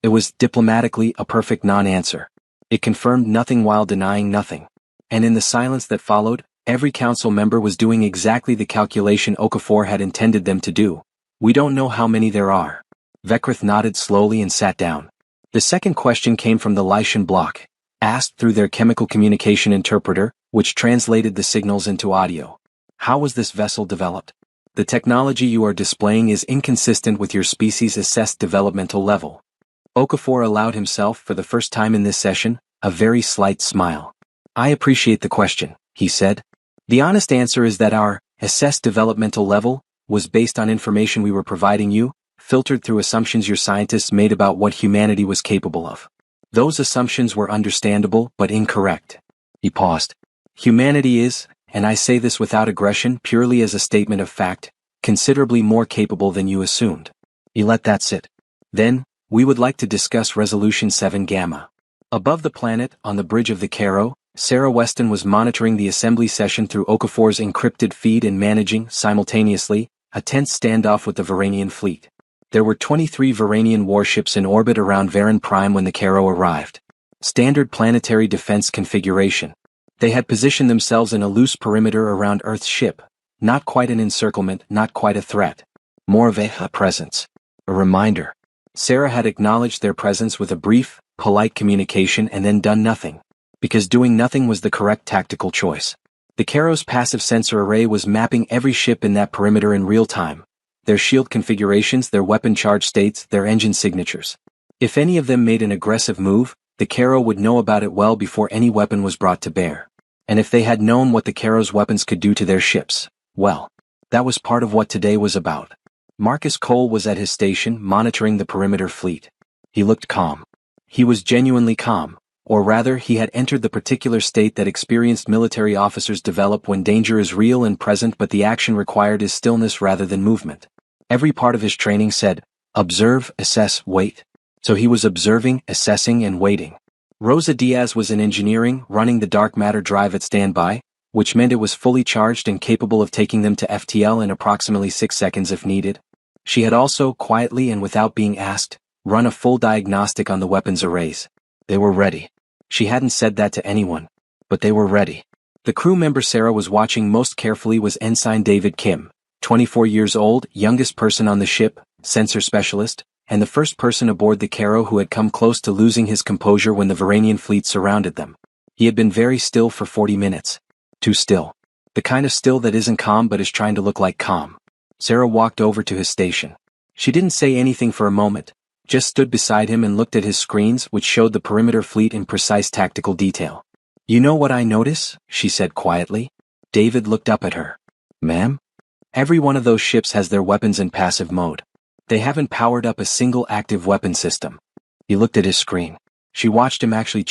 Speaker 1: It was, diplomatically, a perfect non-answer. It confirmed nothing while denying nothing. And in the silence that followed, every council member was doing exactly the calculation Okafor had intended them to do. We don't know how many there are. Vekrith nodded slowly and sat down. The second question came from the Lycian block, asked through their chemical communication interpreter, which translated the signals into audio. How was this vessel developed? The technology you are displaying is inconsistent with your species' assessed developmental level. Okafor allowed himself, for the first time in this session, a very slight smile. I appreciate the question, he said. The honest answer is that our assessed developmental level was based on information we were providing you, filtered through assumptions your scientists made about what humanity was capable of. Those assumptions were understandable but incorrect. He paused. Humanity is, and I say this without aggression, purely as a statement of fact, considerably more capable than you assumed. He let that sit. Then, we would like to discuss Resolution 7 Gamma. Above the planet, on the bridge of the Caro, Sarah Weston was monitoring the assembly session through Okafor's encrypted feed and managing, simultaneously, a tense standoff with the Varanian fleet. There were 23 Varanian warships in orbit around Varen Prime when the Caro arrived. Standard planetary defense configuration. They had positioned themselves in a loose perimeter around Earth's ship. Not quite an encirclement, not quite a threat. More of a presence. A reminder. Sarah had acknowledged their presence with a brief, polite communication and then done nothing. Because doing nothing was the correct tactical choice. The Caro's passive sensor array was mapping every ship in that perimeter in real time. their shield configurations, their weapon charge states, their engine signatures. If any of them made an aggressive move, the Karo would know about it well before any weapon was brought to bear. And if they had known what the Karo's weapons could do to their ships, well, that was part of what today was about. Marcus Cole was at his station monitoring the perimeter fleet. He looked calm. He was genuinely calm, or rather he had entered the particular state that experienced military officers develop when danger is real and present but the action required is stillness rather than movement. Every part of his training said, observe, assess, wait. So he was observing, assessing, and waiting. Rosa Diaz was in engineering, running the dark matter drive at standby, which meant it was fully charged and capable of taking them to FTL in approximately 6 seconds if needed. She had also, quietly and without being asked, run a full diagnostic on the weapons arrays. They were ready. She hadn't said that to anyone, but they were ready. The crew member Sarah was watching most carefully was Ensign David Kim, 24 years old, youngest person on the ship, sensor specialist, and the first person aboard the Karo who had come close to losing his composure when the Varanian fleet surrounded them. He had been very still for 40 minutes. Too still. The kind of still that isn't calm but is trying to look like calm. Sarah walked over to his station. She didn't say anything for a moment, just stood beside him and looked at his screens which showed the perimeter fleet in precise tactical detail. You know what I notice? She said quietly. David looked up at her. Ma'am? Every one of those ships has their weapons in passive mode. They haven't powered up a single active weapon system. He looked at his screen. She watched him actually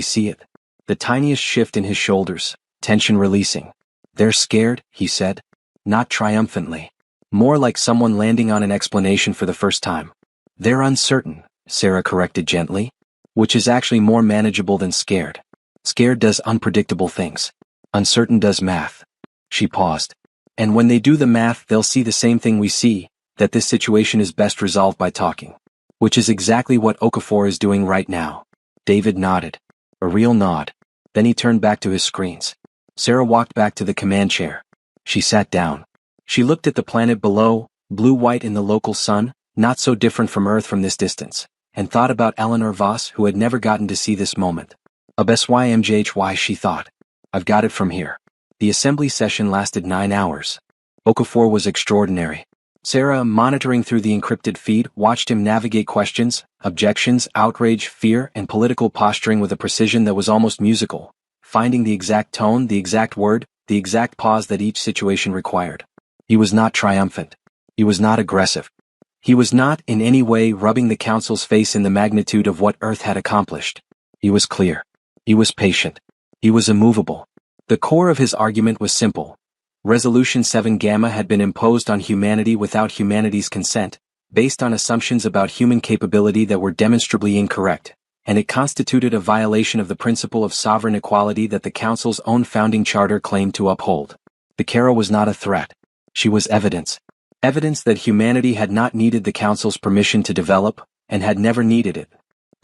Speaker 1: see it. The tiniest shift in his shoulders. Tension releasing. They're scared, he said. Not triumphantly. More like someone landing on an explanation for the first time. They're uncertain, Sarah corrected gently. Which is actually more manageable than scared. Scared does unpredictable things. Uncertain does math. She paused. And when they do the math they'll see the same thing we see, that this situation is best resolved by talking. Which is exactly what Okafor is doing right now. David nodded. A real nod. Then he turned back to his screens. Sarah walked back to the command chair. She sat down. She looked at the planet below, blue-white in the local sun, not so different from Earth from this distance, and thought about Eleanor Voss who had never gotten to see this moment. SYMJHY, she thought. I've got it from here. The assembly session lasted 9 hours. Okafor was extraordinary. Sarah, monitoring through the encrypted feed, watched him navigate questions, objections, outrage, fear, and political posturing with a precision that was almost musical, finding the exact tone, the exact word, the exact pause that each situation required. He was not triumphant. He was not aggressive. He was not, in any way, rubbing the Council's face in the magnitude of what Earth had accomplished. He was clear. He was patient. He was immovable. The core of his argument was simple. Resolution 7 Gamma had been imposed on humanity without humanity's consent, based on assumptions about human capability that were demonstrably incorrect, and it constituted a violation of the principle of sovereign equality that the Council's own founding charter claimed to uphold. The Karo was not a threat. She was evidence. Evidence that humanity had not needed the Council's permission to develop, and had never needed it.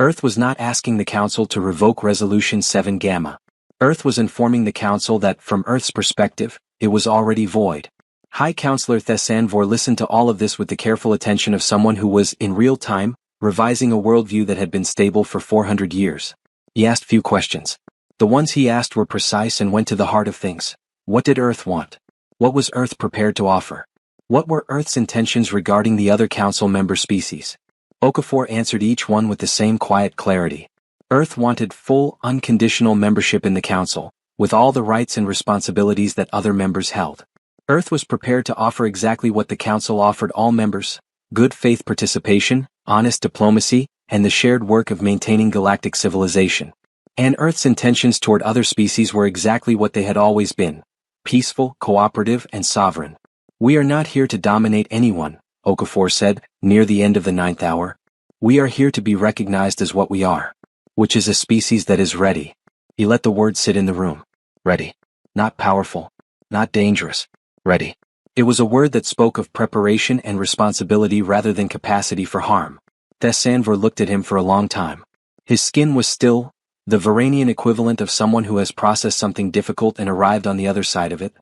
Speaker 1: Earth was not asking the Council to revoke Resolution 7 Gamma. Earth was informing the Council that, from Earth's perspective, it was already void. High Counselor Thessanvor listened to all of this with the careful attention of someone who was, in real time, revising a worldview that had been stable for 400 years. He asked few questions. The ones he asked were precise and went to the heart of things. What did Earth want? What was Earth prepared to offer? What were Earth's intentions regarding the other Council member species? Okafor answered each one with the same quiet clarity. Earth wanted full, unconditional membership in the Council, with all the rights and responsibilities that other members held. Earth was prepared to offer exactly what the Council offered all members: good faith participation, honest diplomacy, and the shared work of maintaining galactic civilization. And Earth's intentions toward other species were exactly what they had always been: peaceful, cooperative, and sovereign. We are not here to dominate anyone, Okafor said, near the end of the 9th hour. We are here to be recognized as what we are, which is a species that is ready. He let the word sit in the room. Ready. Not powerful. Not dangerous. Ready. It was a word that spoke of preparation and responsibility rather than capacity for harm. Thessanvor looked at him for a long time. His skin was still, the Varanian equivalent of someone who has processed something difficult and arrived on the other side of it.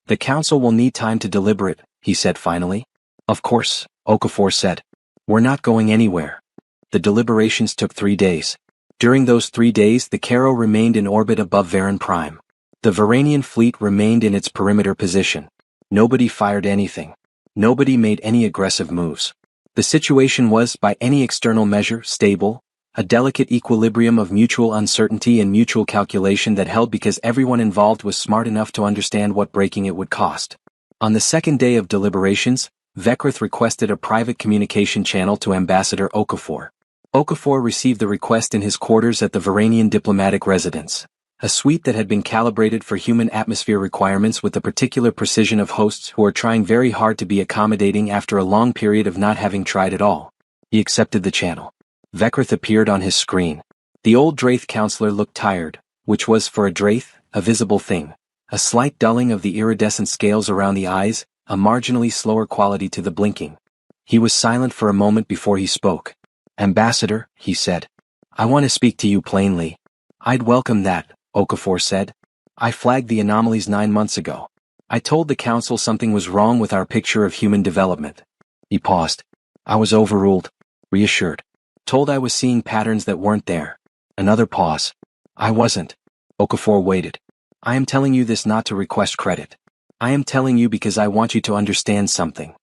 Speaker 1: The Council will need time to deliberate, he said finally. Of course, Okafor said. We're not going anywhere. The deliberations took 3 days. During those 3 days the Karo remained in orbit above Varan Prime. The Varanian fleet remained in its perimeter position. Nobody fired anything. Nobody made any aggressive moves. The situation was, by any external measure, stable, a delicate equilibrium of mutual uncertainty and mutual calculation that held because everyone involved was smart enough to understand what breaking it would cost. On the second day of deliberations, Veckrith requested a private communication channel to Ambassador Okafor. Okafor received the request in his quarters at the Varanian diplomatic residence, a suite that had been calibrated for human atmosphere requirements with the particular precision of hosts who are trying very hard to be accommodating after a long period of not having tried at all. He accepted the channel. Veckrith appeared on his screen. The old Draith counselor looked tired, which was, for a Draith, a visible thing. A slight dulling of the iridescent scales around the eyes, a marginally slower quality to the blinking. He was silent for a moment before he spoke. "Ambassador," he said. "I want to speak to you plainly." "I'd welcome that," Okafor said. "I flagged the anomalies 9 months ago. I told the council something was wrong with our picture of human development." He paused. "I was overruled." Reassured. "Told I was seeing patterns that weren't there." Another pause. "I wasn't." Okafor waited. "I am telling you this not to request credit. I am telling you because I want you to understand something."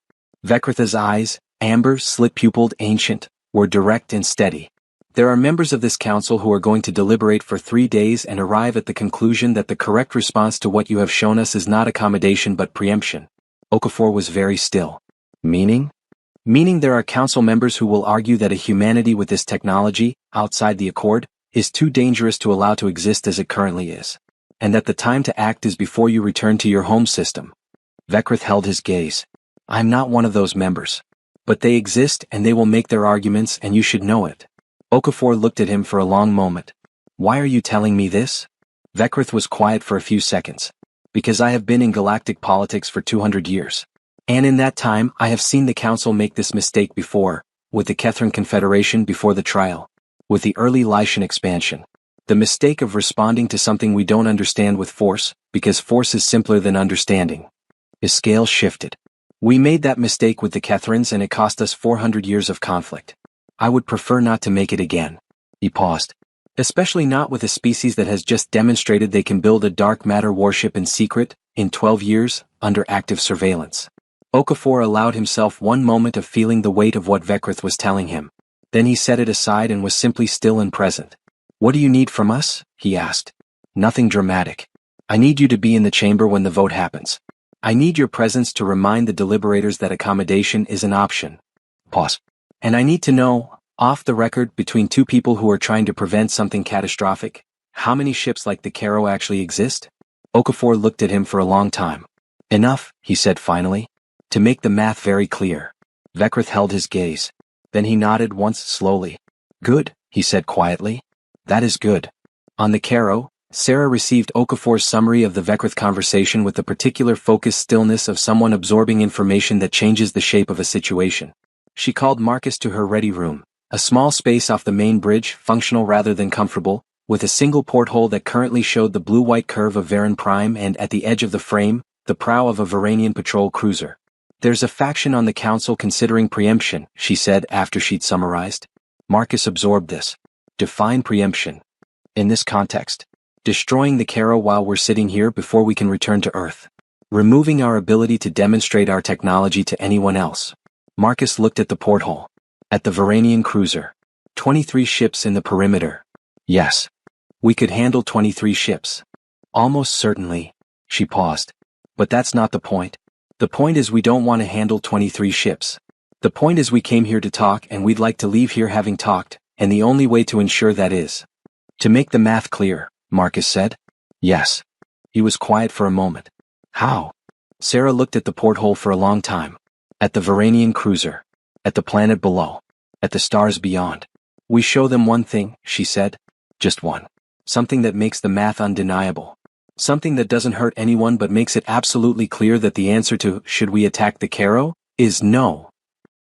Speaker 1: Veckrith's eyes, amber, slit-pupilled, ancient, were direct and steady. "There are members of this council who are going to deliberate for 3 days and arrive at the conclusion that the correct response to what you have shown us is not accommodation but preemption." Okafor was very still. "Meaning?" "Meaning there are council members who will argue that a humanity with this technology, outside the Accord, is too dangerous to allow to exist as it currently is. And that the time to act is before you return to your home system." Veckrith held his gaze. "I'm not one of those members. But they exist and they will make their arguments and you should know it." Okafor looked at him for a long moment. "Why are you telling me this?" Veckrith was quiet for a few seconds. "Because I have been in galactic politics for 200 years. And in that time I have seen the Council make this mistake before, with the Kethran Confederation before the trial, with the early Lycian expansion. The mistake of responding to something we don't understand with force, because force is simpler than understanding." His scale shifted. "We made that mistake with the Kethrans and it cost us 400 years of conflict. I would prefer not to make it again." He paused. "Especially not with a species that has just demonstrated they can build a dark matter warship in secret, in 12 years, under active surveillance." Okafor allowed himself one moment of feeling the weight of what Veckrith was telling him. Then he set it aside and was simply still and present. "What do you need from us?" he asked. "Nothing dramatic. I need you to be in the chamber when the vote happens. I need your presence to remind the deliberators that accommodation is an option." Pause. "And I need to know, off the record, between two people who are trying to prevent something catastrophic, how many ships like the Caro actually exist?" Okafor looked at him for a long time. "Enough," he said finally. "To make the math very clear." Veckrith held his gaze. Then he nodded once slowly. "Good," he said quietly. "That is good." On the Caro, Sarah received Okafor's summary of the Veckrith conversation with the particular focused stillness of someone absorbing information that changes the shape of a situation. She called Marcus to her ready room, a small space off the main bridge, functional rather than comfortable, with a single porthole that currently showed the blue-white curve of Varan Prime and, at the edge of the frame, the prow of a Varanian patrol cruiser. "There's a faction on the council considering preemption," she said after she'd summarized. Marcus absorbed this. "Define preemption." "In this context. Destroying the Caro while we're sitting here before we can return to Earth. Removing our ability to demonstrate our technology to anyone else." Marcus looked at the porthole. "At the Varanian cruiser. 23 ships in the perimeter." "Yes. We could handle 23 ships." "Almost certainly." She paused. "But that's not the point. The point is we don't want to handle 23 ships. The point is we came here to talk and we'd like to leave here having talked, and the only way to ensure that is to make the math clear," Marcus said. "Yes." He was quiet for a moment. "How?" Sarah looked at the porthole for a long time. "At the Varanian cruiser. At the planet below. At the stars beyond. We show them one thing," she said. "Just one. Something that makes the math undeniable. Something that doesn't hurt anyone but makes it absolutely clear that the answer to, should we attack the Caro, is no."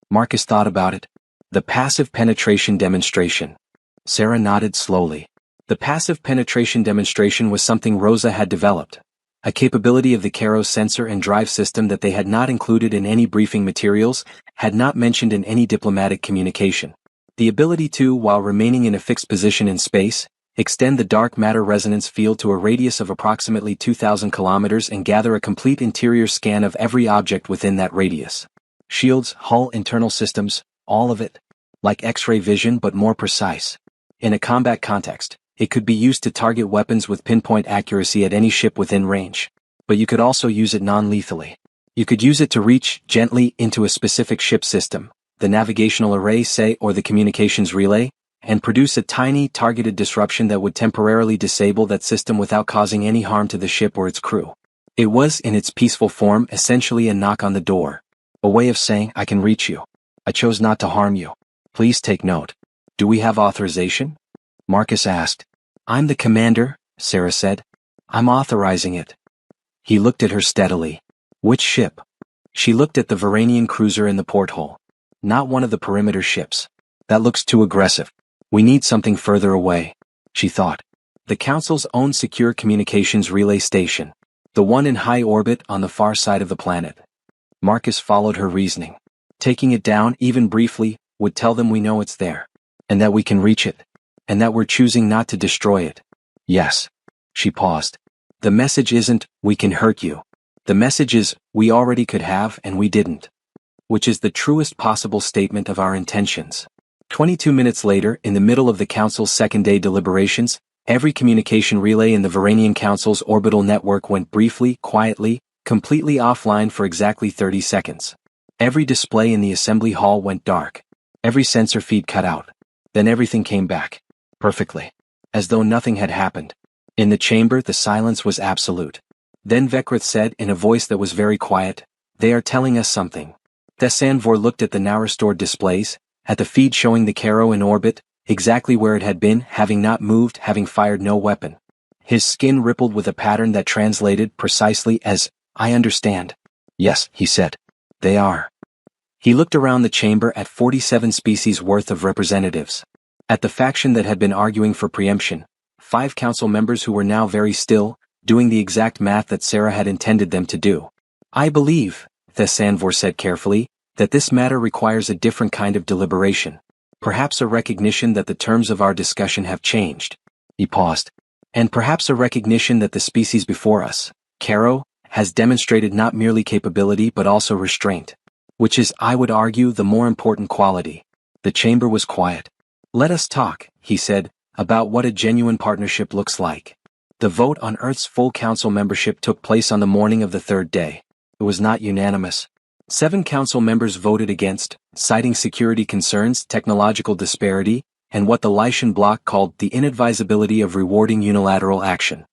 Speaker 1: Marcus thought about it. "The passive penetration demonstration." Sarah nodded slowly. The passive penetration demonstration was something Rosa had developed. A capability of the Caro's sensor and drive system that they had not included in any briefing materials, had not mentioned in any diplomatic communication. The ability to, while remaining in a fixed position in space, extend the dark matter resonance field to a radius of approximately 2,000 kilometers and gather a complete interior scan of every object within that radius. Shields, hull, internal systems, all of it. Like X-ray vision but more precise. In a combat context, it could be used to target weapons with pinpoint accuracy at any ship within range. But you could also use it non-lethally. You could use it to reach gently into a specific ship system, the navigational array, say, or the communications relay, and produce a tiny, targeted disruption that would temporarily disable that system without causing any harm to the ship or its crew. It was, in its peaceful form, essentially a knock on the door. A way of saying, I can reach you. I chose not to harm you. Please take note. Do we have authorization? Marcus asked. I'm the commander, Sarah said. I'm authorizing it. He looked at her steadily. Which ship? She looked at the Varanian cruiser in the porthole. Not one of the perimeter ships. That looks too aggressive. We need something further away, she thought. The Council's own secure communications relay station. The one in high orbit on the far side of the planet. Marcus followed her reasoning. Taking it down, even briefly, would tell them we know it's there. And that we can reach it. And that we're choosing not to destroy it. Yes. She paused. The message isn't, we can hurt you. The message is, we already could have and we didn't. Which is the truest possible statement of our intentions. 22 minutes later, in the middle of the Council's second-day deliberations, every communication relay in the Varanian Council's orbital network went briefly, quietly, completely offline for exactly 30 seconds. Every display in the assembly hall went dark. Every sensor feed cut out. Then everything came back. Perfectly. As though nothing had happened. In the chamber, the silence was absolute. Then Vekrith said in a voice that was very quiet, They are telling us something. Thessanvor looked at the now restored displays, at the feed showing the Caro in orbit, exactly where it had been, having not moved, having fired no weapon. His skin rippled with a pattern that translated precisely as, I understand. Yes, he said. They are. He looked around the chamber at 47 species worth of representatives. At the faction that had been arguing for preemption, 5 council members who were now very still, doing the exact math that Sarah had intended them to do. I believe, Thessanvor said carefully, that this matter requires a different kind of deliberation. Perhaps a recognition that the terms of our discussion have changed. He paused. And perhaps a recognition that the species before us, Caro, has demonstrated not merely capability but also restraint. Which is, I would argue, the more important quality. The chamber was quiet. Let us talk, he said, about what a genuine partnership looks like. The vote on Earth's full council membership took place on the morning of the 3rd day. It was not unanimous. 7 council members voted against, citing security concerns, technological disparity, and what the Lycian bloc called the inadvisability of rewarding unilateral action.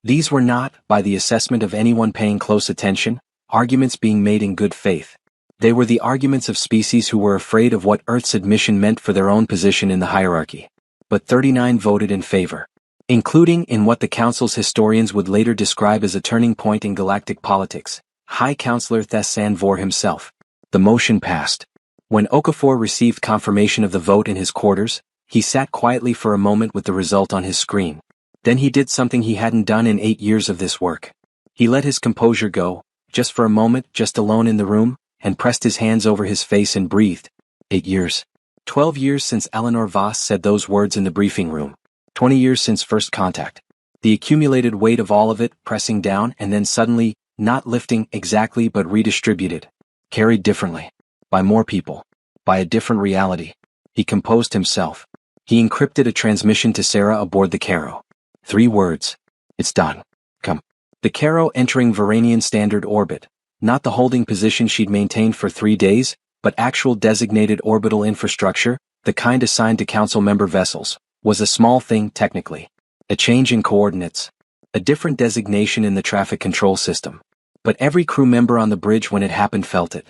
Speaker 1: These were not, by the assessment of anyone paying close attention, arguments being made in good faith. They were the arguments of species who were afraid of what Earth's admission meant for their own position in the hierarchy. But 39 voted in favor, including in what the Council's historians would later describe as a turning point in galactic politics, High Councillor Thessanvor himself. The motion passed. When Okafor received confirmation of the vote in his quarters, he sat quietly for a moment with the result on his screen. Then he did something he hadn't done in 8 years of this work. He let his composure go, just for a moment, just alone in the room, and pressed his hands over his face and breathed. 8 years. 12 years since Eleanor Voss said those words in the briefing room. 20 years since first contact. The accumulated weight of all of it, pressing down and then suddenly, not lifting exactly but redistributed. Carried differently. By more people. By a different reality. He composed himself. He encrypted a transmission to Sarah aboard the Caro. 3 words. It's done. Come. The Caro entering Varanian standard orbit. Not the holding position she'd maintained for 3 days, but actual designated orbital infrastructure, the kind assigned to council member vessels, was a small thing technically. A change in coordinates. A different designation in the traffic control system. But every crew member on the bridge when it happened felt it.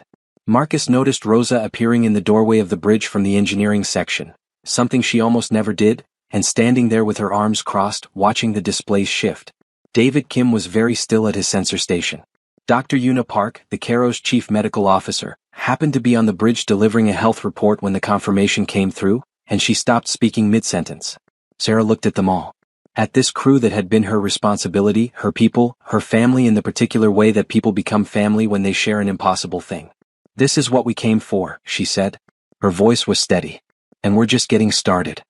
Speaker 1: Marcus noticed Rosa appearing in the doorway of the bridge from the engineering section, something she almost never did, and standing there with her arms crossed, watching the displays shift. David Kim was very still at his sensor station. Dr. Una Park, the Caro's chief medical officer, happened to be on the bridge delivering a health report when the confirmation came through, and she stopped speaking mid-sentence. Sarah looked at them all. At this crew that had been her responsibility, her people, her family in the particular way that people become family when they share an impossible thing. This is what we came for, she said. Her voice was steady. And we're just getting started.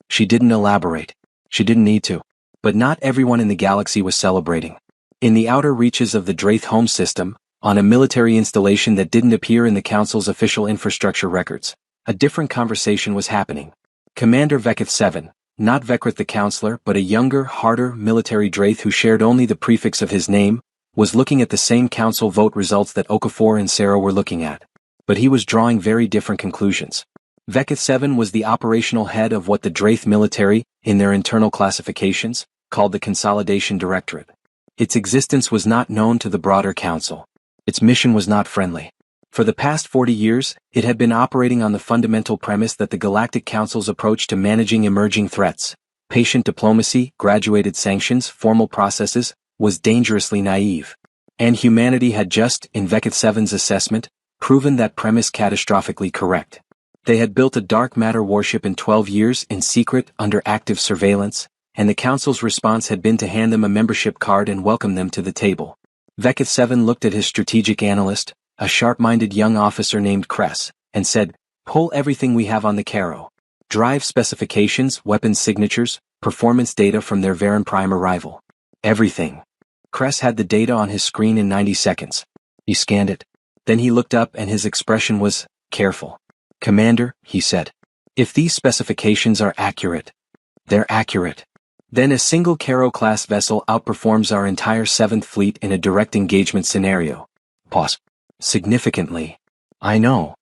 Speaker 1: She didn't elaborate. She didn't need to. But not everyone in the galaxy was celebrating. In the outer reaches of the Draith home system, on a military installation that didn't appear in the Council's official infrastructure records. A different conversation was happening. Commander Vekith 7, not Vekrith the Counselor but a younger, harder military Draith who shared only the prefix of his name, was looking at the same Council vote results that Okafor and Sarah were looking at. But he was drawing very different conclusions. Vekith 7 was the operational head of what the Draith military, in their internal classifications, called the Consolidation Directorate. Its existence was not known to the broader Council. Its mission was not friendly. For the past 40 years, it had been operating on the fundamental premise that the Galactic Council's approach to managing emerging threats, patient diplomacy, graduated sanctions, formal processes, was dangerously naive. And humanity had just, in Vekith 7's assessment, proven that premise catastrophically correct. They had built a dark matter warship in 12 years in secret under active surveillance, and the Council's response had been to hand them a membership card and welcome them to the table. Vekith 7 looked at his strategic analyst, a sharp-minded young officer named Kress, and said, "Pull everything we have on the Caro. Drive specifications, weapons signatures, performance data from their Varen Prime arrival. Everything." Kress had the data on his screen in 90 seconds. He scanned it. Then he looked up and his expression was careful. "Commander," he said, "if these specifications are accurate, they're accurate. Then a single Caro-class vessel outperforms our entire 7th Fleet in a direct engagement scenario. Pause. Significantly. I know.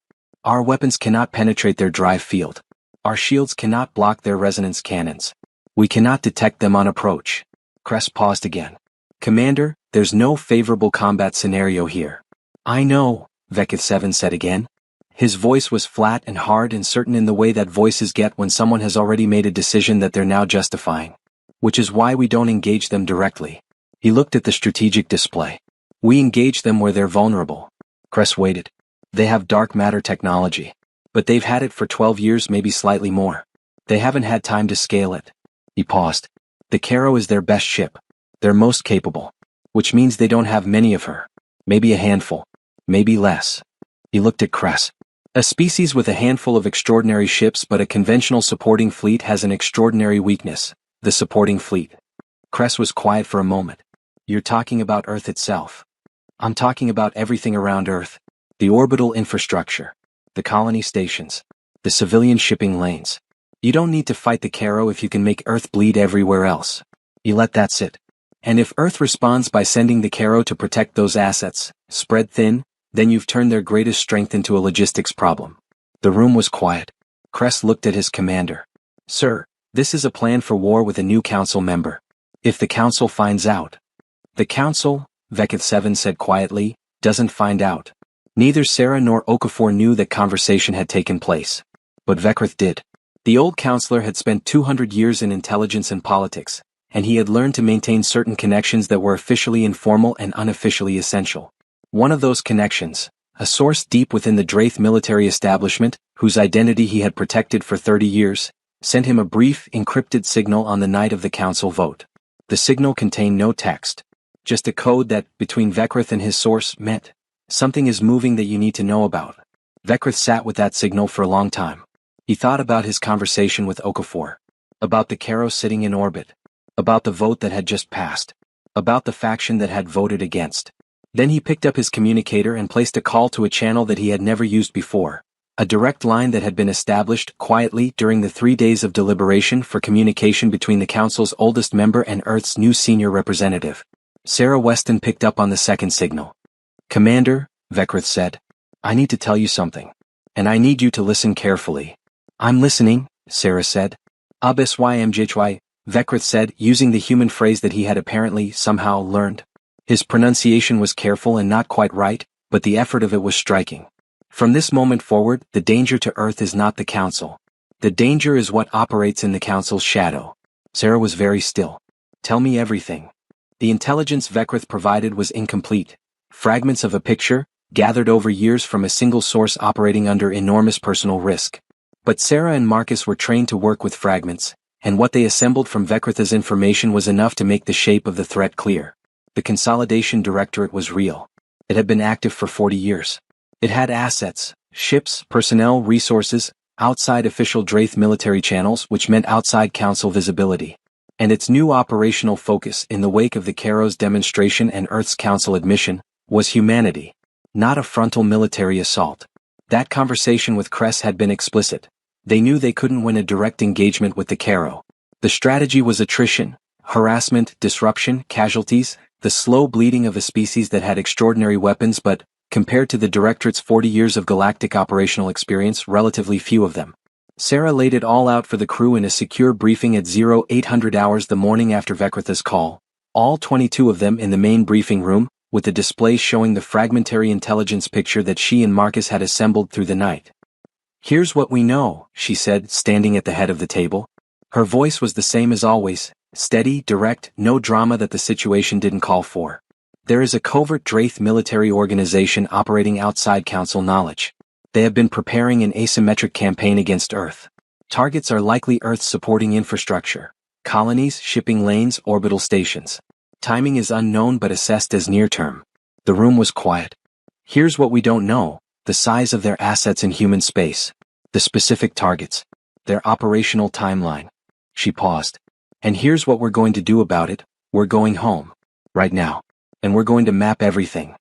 Speaker 1: Our weapons cannot penetrate their drive field. Our shields cannot block their resonance cannons. We cannot detect them on approach." Kress paused again. "Commander, there's no favorable combat scenario here." "I know," Vekith 7 said again. His voice was flat and hard and certain in the way that voices get when someone has already made a decision that they're now justifying. "Which is why we don't engage them directly." He looked at the strategic display. "We engage them where they're vulnerable." Kress waited. "They have dark matter technology. But they've had it for 12 years, maybe slightly more. They haven't had time to scale it." He paused. "The Caro is their best ship. Their most capable. Which means they don't have many of her. Maybe a handful. Maybe less." He looked at Kress. "A species with a handful of extraordinary ships but a conventional supporting fleet has an extraordinary weakness, the supporting fleet." Kress was quiet for a moment. "You're talking about Earth itself." "I'm talking about everything around Earth. The orbital infrastructure. The colony stations. The civilian shipping lanes. You don't need to fight the Caro if you can make Earth bleed everywhere else. You let that sit. And if Earth responds by sending the Caro to protect those assets, spread thin, then you've turned their greatest strength into a logistics problem." The room was quiet. Kress looked at his commander. "Sir, this is a plan for war with a new Council member. If the Council finds out." "The Council," Vekith 7 said quietly, "doesn't find out." Neither Sarah nor Okafor knew that conversation had taken place. But Vekrith did. The old counselor had spent 200 years in intelligence and politics, and he had learned to maintain certain connections that were officially informal and unofficially essential. One of those connections, a source deep within the Draith military establishment, whose identity he had protected for 30 years, sent him a brief, encrypted signal on the night of the Council vote. The signal contained no text. Just a code that, between Vekrith and his source, meant, "Something is moving that you need to know about." Vekrith sat with that signal for a long time. He thought about his conversation with Okafor. About the Caro sitting in orbit. About the vote that had just passed. About the faction that had voted against. Then he picked up his communicator and placed a call to a channel that he had never used before. A direct line that had been established quietly during the 3 days of deliberation for communication between the Council's oldest member and Earth's new senior representative. Sarah Weston picked up on the second signal. "Commander," Vekrith said, "I need to tell you something. And I need you to listen carefully." "I'm listening," Sarah said. "Absymjhy," Vekrith said, using the human phrase that he had apparently, somehow, learned. His pronunciation was careful and not quite right, but the effort of it was striking. "From this moment forward, the danger to Earth is not the Council. The danger is what operates in the Council's shadow." Sarah was very still. "Tell me everything." The intelligence Vekrith provided was incomplete. Fragments of a picture, gathered over years from a single source operating under enormous personal risk. But Sarah and Marcus were trained to work with fragments, and what they assembled from Vekrith's information was enough to make the shape of the threat clear. The Consolidation Directorate was real. It had been active for 40 years. It had assets, ships, personnel, resources, outside official Draith military channels, which meant outside Council visibility. And its new operational focus in the wake of the Caro's demonstration and Earth's Council admission was humanity. Not a frontal military assault. That conversation with Kress had been explicit. They knew they couldn't win a direct engagement with the Caro. The strategy was attrition, harassment, disruption, casualties, the slow bleeding of a species that had extraordinary weapons but, compared to the Directorate's 40 years of galactic operational experience, relatively few of them. Sarah laid it all out for the crew in a secure briefing at 0800 hours the morning after Vekratha's call, all 22 of them in the main briefing room, with the display showing the fragmentary intelligence picture that she and Marcus had assembled through the night. "Here's what we know," she said, standing at the head of the table. Her voice was the same as always, steady, direct, no drama that the situation didn't call for. "There is a covert Draith military organization operating outside Council knowledge. They have been preparing an asymmetric campaign against Earth. Targets are likely Earth's supporting infrastructure, colonies, shipping lanes, orbital stations. Timing is unknown but assessed as near-term." The room was quiet. "Here's what we don't know: the size of their assets in human space, the specific targets, their operational timeline." She paused. "And here's what we're going to do about it: we're going home. Right now. And we're going to map everything."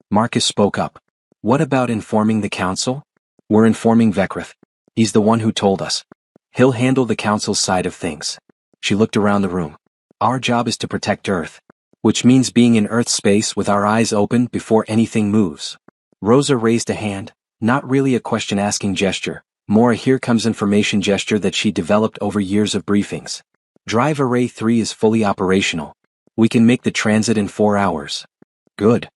Speaker 1: Marcus spoke up. "What about informing the Council?" "We're informing Vekrath. He's the one who told us. He'll handle the Council's side of things." She looked around the room. "Our job is to protect Earth. Which means being in Earth space with our eyes open before anything moves." Rosa raised a hand, not really a question-asking gesture, more a here comes information gesture that she developed over years of briefings. "Drive Array 3 is fully operational. We can make the transit in 4 hours." "Good."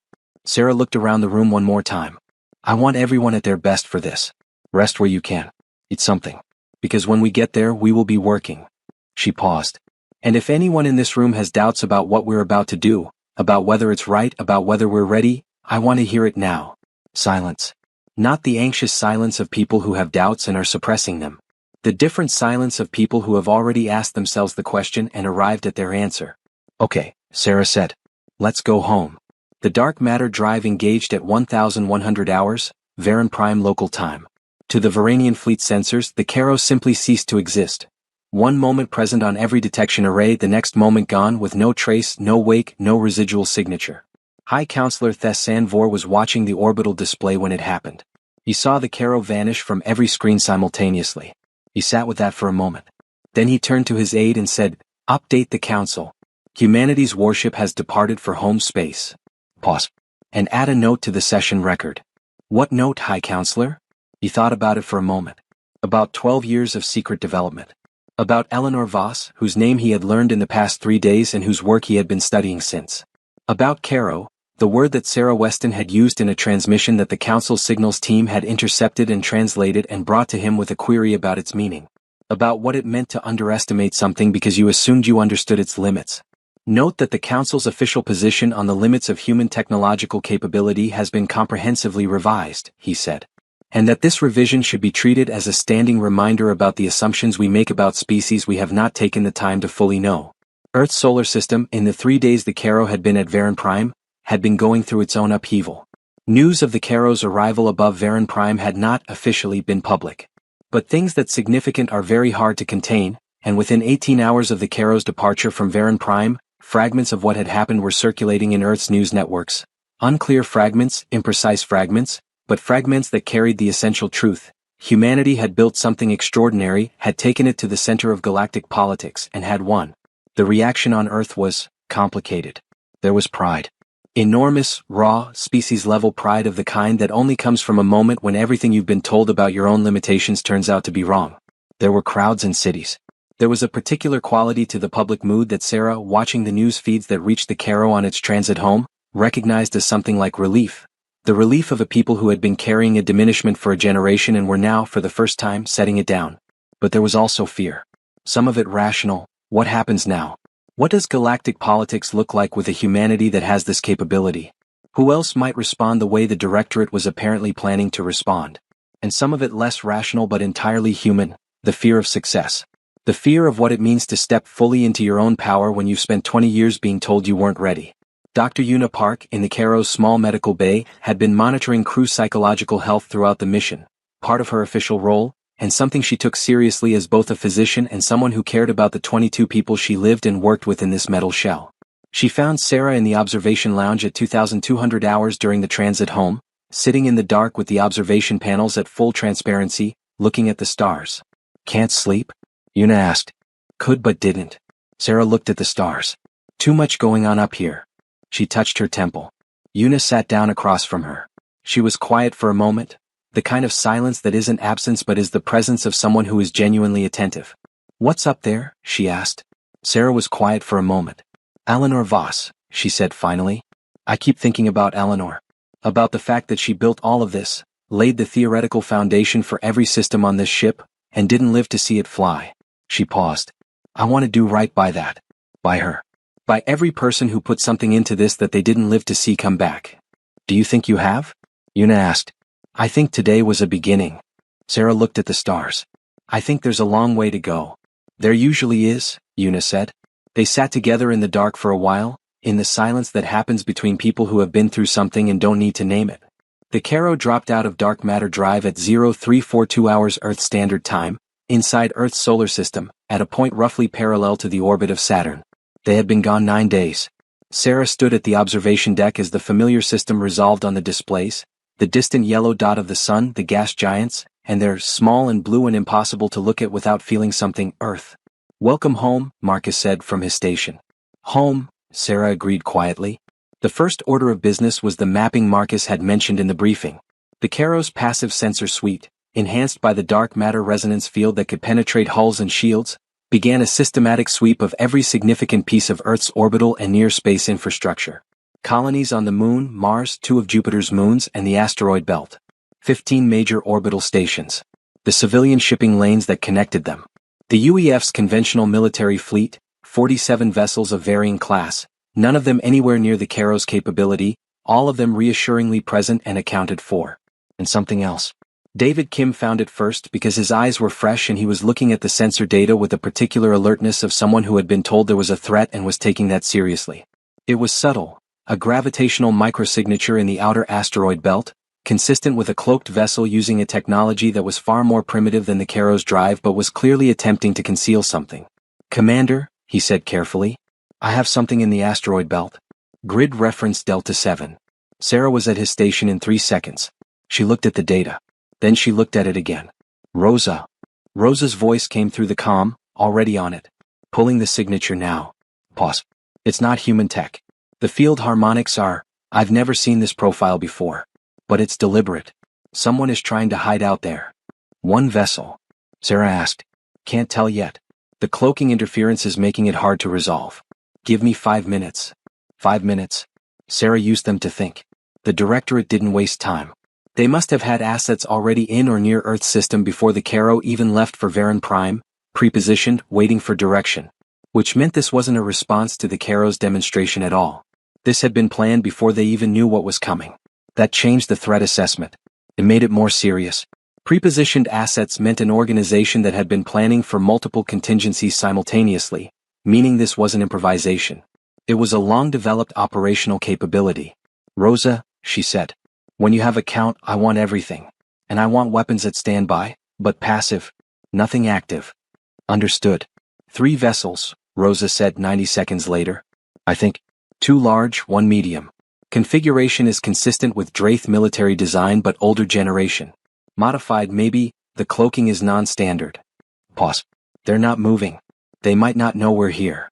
Speaker 1: Sarah looked around the room one more time. "I want everyone at their best for this. Rest where you can. Eat something. Because when we get there we will be working." She paused. "And if anyone in this room has doubts about what we're about to do, about whether it's right, about whether we're ready, I want to hear it now." Silence. Not the anxious silence of people who have doubts and are suppressing them. The different silence of people who have already asked themselves the question and arrived at their answer. "Okay," Sarah said. "Let's go home." The dark matter drive engaged at 1100 hours, Varan Prime local time. To the Varanian fleet sensors, the Caro simply ceased to exist. One moment present on every detection array, the next moment gone with no trace, no wake, no residual signature. High Counselor Thessanvor was watching the orbital display when it happened. He saw the Caro vanish from every screen simultaneously. He sat with that for a moment. Then he turned to his aide and said, "Update the Council. Humanity's warship has departed for home space." Pause. "And add a note to the session record." "What note, High Counselor?" He thought about it for a moment. About 12 years of secret development. About Eleanor Voss, whose name he had learned in the past 3 days and whose work he had been studying since. About Caro, the word that Sarah Weston had used in a transmission that the Council signals team had intercepted and translated and brought to him with a query about its meaning. About what it meant to underestimate something because you assumed you understood its limits. Note that the Council's official position on the limits of human technological capability has been comprehensively revised, he said. And that this revision should be treated as a standing reminder about the assumptions we make about species we have not taken the time to fully know. Earth's solar system, in the 3 days the Caro had been at Varan Prime, had been going through its own upheaval. News of the Caro's arrival above Varan Prime had not officially been public. But things that significant are very hard to contain, and within 18 hours of the Caro's departure from Varan Prime, fragments of what had happened were circulating in Earth's news networks. Unclear fragments, imprecise fragments, but fragments that carried the essential truth. Humanity had built something extraordinary, had taken it to the center of galactic politics, and had won. The reaction on Earth was complicated. There was pride. Enormous, raw, species-level pride of the kind that only comes from a moment when everything you've been told about your own limitations turns out to be wrong. There were crowds and cities. There was a particular quality to the public mood that Sarah, watching the news feeds that reached the Caro on its transit home, recognized as something like relief. The relief of a people who had been carrying a diminishment for a generation and were now, for the first time, setting it down. But there was also fear. Some of it rational. What happens now? What does galactic politics look like with a humanity that has this capability? Who else might respond the way the Directorate was apparently planning to respond? And some of it less rational but entirely human, the fear of success. The fear of what it means to step fully into your own power when you've spent 20 years being told you weren't ready. Dr. Una Park, in the Caro's small medical bay, had been monitoring crew psychological health throughout the mission, part of her official role, and something she took seriously as both a physician and someone who cared about the 22 people she lived and worked with in this metal shell. She found Sarah in the observation lounge at 2200 hours during the transit home, sitting in the dark with the observation panels at full transparency, looking at the stars. Can't sleep? Yuna asked. Could but didn't. Sarah looked at the stars. Too much going on up here. She touched her temple. Yuna sat down across from her. She was quiet for a moment, the kind of silence that isn't absence but is the presence of someone who is genuinely attentive. What's up there? She asked. Sarah was quiet for a moment. Eleanor Voss, she said finally. I keep thinking about Eleanor. About the fact that she built all of this, laid the theoretical foundation for every system on this ship, and didn't live to see it fly. She paused. I want to do right by that. By her. By every person who put something into this that they didn't live to see come back. Do you think you have? Yuna asked. I think today was a beginning. Sarah looked at the stars. I think there's a long way to go. There usually is, Yuna said. They sat together in the dark for a while, in the silence that happens between people who have been through something and don't need to name it. The Caro dropped out of dark matter drive at 0342 hours Earth Standard Time, inside Earth's solar system, at a point roughly parallel to the orbit of Saturn. They had been gone 9 days. Sarah stood at the observation deck as the familiar system resolved on the displays, the distant yellow dot of the sun, the gas giants, and they're small and blue and impossible to look at without feeling something Earth. Welcome home, Marcus said from his station. Home, Sarah agreed quietly. The first order of business was the mapping Marcus had mentioned in the briefing. The Caro's passive sensor suite, enhanced by the dark matter resonance field that could penetrate hulls and shields, began a systematic sweep of every significant piece of Earth's orbital and near-space infrastructure. Colonies on the Moon, Mars, 2 of Jupiter's moons, and the asteroid belt. 15 major orbital stations. The civilian shipping lanes that connected them. The UEF's conventional military fleet, 47 vessels of varying class, none of them anywhere near the Caro's capability, all of them reassuringly present and accounted for. And something else. David Kim found it first because his eyes were fresh and he was looking at the sensor data with a particular alertness of someone who had been told there was a threat and was taking that seriously. It was subtle, a gravitational microsignature in the outer asteroid belt, consistent with a cloaked vessel using a technology that was far more primitive than the Caro's drive but was clearly attempting to conceal something. Commander, he said carefully, I have something in the asteroid belt. Grid reference Delta 7. Sarah was at his station in 3 seconds. She looked at the data. Then she looked at it again. Rosa. Rosa's voice came through the comm, already on it. Pulling the signature now. Pause. It's not human tech. The field harmonics are, I've never seen this profile before. But it's deliberate. Someone is trying to hide out there. One vessel. Sarah asked. Can't tell yet. The cloaking interference is making it hard to resolve. Give me 5 minutes. 5 minutes. Sarah used them to think. The Directorate didn't waste time. They must have had assets already in or near Earth's system before the Caro even left for Varan Prime, prepositioned, waiting for direction. Which meant this wasn't a response to the Caro's demonstration at all. This had been planned before they even knew what was coming. That changed the threat assessment. It made it more serious. Prepositioned assets meant an organization that had been planning for multiple contingencies simultaneously, meaning this wasn't improvisation. It was a long-developed operational capability. Rosa, she said. When you have a count, I want everything. And I want weapons at standby, but passive. Nothing active. Understood. 3 vessels, Rosa said 90 seconds later. I think. 2 large, 1 medium. Configuration is consistent with Draith military design but older generation. Modified maybe, the cloaking is non-standard. Pause. They're not moving. They might not know we're here.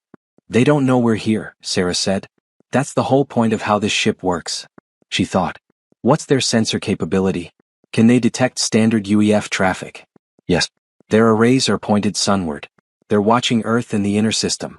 Speaker 1: They don't know we're here, Sarah said. That's the whole point of how this ship works. She thought. What's their sensor capability? Can they detect standard UEF traffic? Yes. Their arrays are pointed sunward. They're watching Earth and the inner system.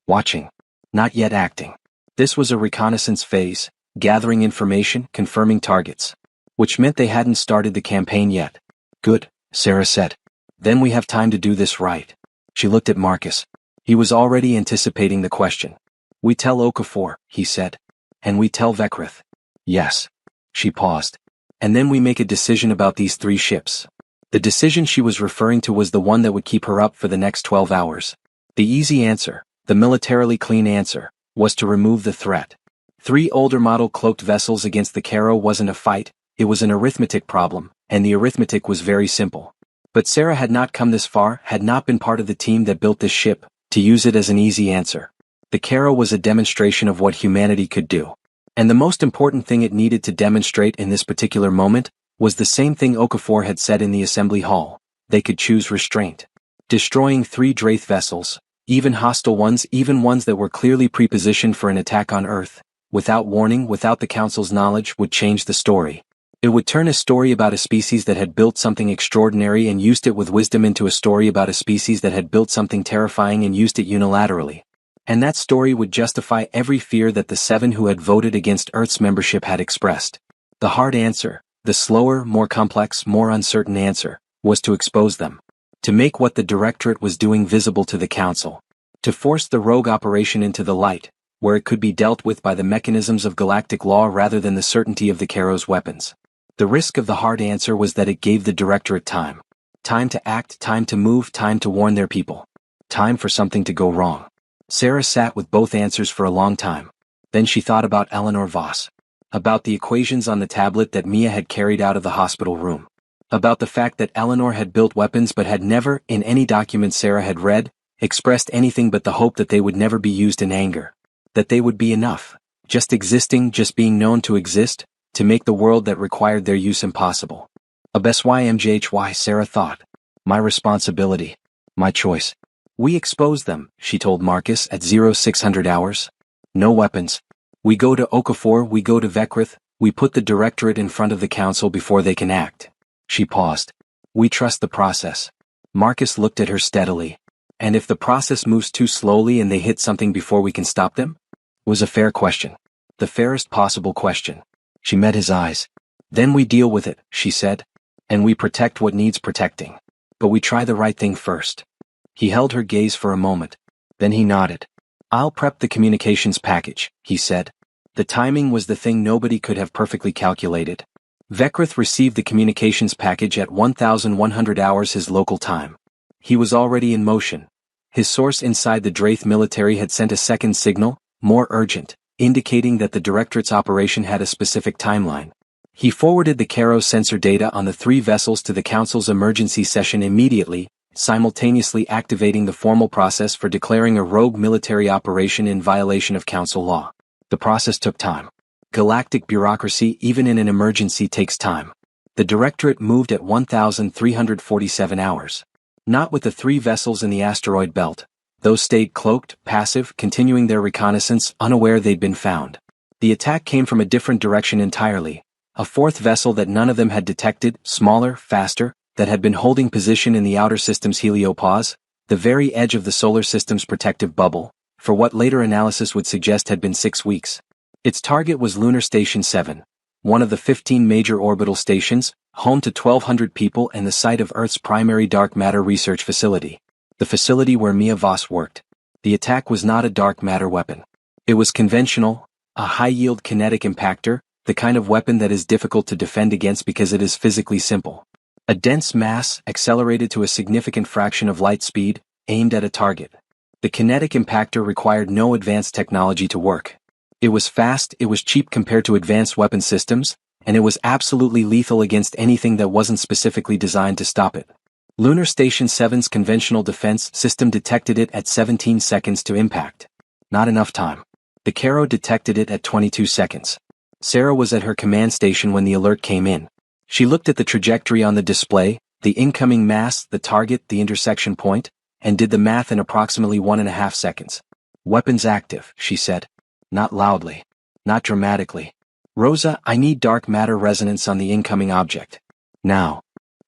Speaker 1: Watching. Not yet acting. This was a reconnaissance phase, gathering information, confirming targets. Which meant they hadn't started the campaign yet. Good, Sarah said. Then we have time to do this right. She looked at Marcus. He was already anticipating the question. We tell Okafor, he said. And we tell Vekrith. Yes. She paused. And then we make a decision about these 3 ships. The decision she was referring to was the one that would keep her up for the next 12 hours. The easy answer, the militarily clean answer, was to remove the threat. 3 older model cloaked vessels against the Caro wasn't a fight, it was an arithmetic problem, and the arithmetic was very simple. But Sarah had not come this far, had not been part of the team that built this ship, to use it as an easy answer. The Caro was a demonstration of what humanity could do. And the most important thing it needed to demonstrate in this particular moment was the same thing Okafor had said in the assembly hall. They could choose restraint. Destroying 3 Draith vessels, even hostile ones, even ones that were clearly prepositioned for an attack on Earth, without warning, without the Council's knowledge, would change the story. It would turn a story about a species that had built something extraordinary and used it with wisdom into a story about a species that had built something terrifying and used it unilaterally. And that story would justify every fear that the 7 who had voted against Earth's membership had expressed. The hard answer, the slower, more complex, more uncertain answer, was to expose them. To make what the Directorate was doing visible to the Council. To force the rogue operation into the light, where it could be dealt with by the mechanisms of galactic law rather than the certainty of the Caro's weapons. The risk of the hard answer was that it gave the Directorate time. Time to act, time to move, time to warn their people. Time for something to go wrong. Sarah sat with both answers for a long time. Then she thought about Eleanor Voss. About the equations on the tablet that Mia had carried out of the hospital room. About the fact that Eleanor had built weapons but had never, in any document Sarah had read, expressed anything but the hope that they would never be used in anger. That they would be enough, just existing, just being known to exist, to make the world that required their use impossible. A BSYMJHY, Sarah thought. My responsibility. My choice. We expose them, she told Marcus at 0600 hours. No weapons. We go to Okafor, we go to Veckrith, we put the Directorate in front of the Council before they can act. She paused. We trust the process. Marcus looked at her steadily. And if the process moves too slowly and they hit something before we can stop them? It was a fair question. The fairest possible question. She met his eyes. Then we deal with it, she said. And we protect what needs protecting. But we try the right thing first. He held her gaze for a moment. Then he nodded. I'll prep the communications package, he said. The timing was the thing nobody could have perfectly calculated. Veckrith received the communications package at 1100 hours his local time. He was already in motion. His source inside the Draith military had sent a second signal, more urgent, indicating that the Directorate's operation had a specific timeline. He forwarded the Caro sensor data on the 3 vessels to the Council's emergency session immediately, simultaneously activating the formal process for declaring a rogue military operation in violation of Council law. The process took time. Galactic bureaucracy, even in an emergency, takes time. The Directorate moved at 1347 hours. Not with the 3 vessels in the asteroid belt. Those stayed cloaked, passive, continuing their reconnaissance, unaware they'd been found. The attack came from a different direction entirely. A 4th vessel that none of them had detected, smaller, faster, that had been holding position in the outer system's heliopause, the very edge of the solar system's protective bubble, for what later analysis would suggest had been 6 weeks. Its target was Lunar Station 7, one of the 15 major orbital stations, home to 1,200 people and the site of Earth's primary dark matter research facility. The facility where Mia Voss worked. The attack was not a dark matter weapon. It was conventional, a high-yield kinetic impactor, the kind of weapon that is difficult to defend against because it is physically simple. A dense mass, accelerated to a significant fraction of light speed, aimed at a target. The kinetic impactor required no advanced technology to work. It was fast, it was cheap compared to advanced weapon systems, and it was absolutely lethal against anything that wasn't specifically designed to stop it. Lunar Station 7's conventional defense system detected it at 17 seconds to impact. Not enough time. The Caro detected it at 22 seconds. Sarah was at her command station when the alert came in. She looked at the trajectory on the display, the incoming mass, the target, the intersection point, and did the math in approximately 1.5 seconds. Weapons active, she said. Not loudly. Not dramatically. Rosa, I need dark matter resonance on the incoming object. Now.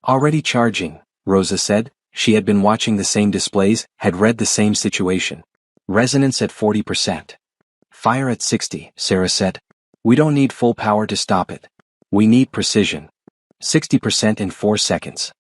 Speaker 1: Already charging, Rosa said. She had been watching the same displays, had read the same situation. Resonance at 40%. Fire at 60, Sarah said. We don't need full power to stop it. We need precision. 60% in 4 seconds.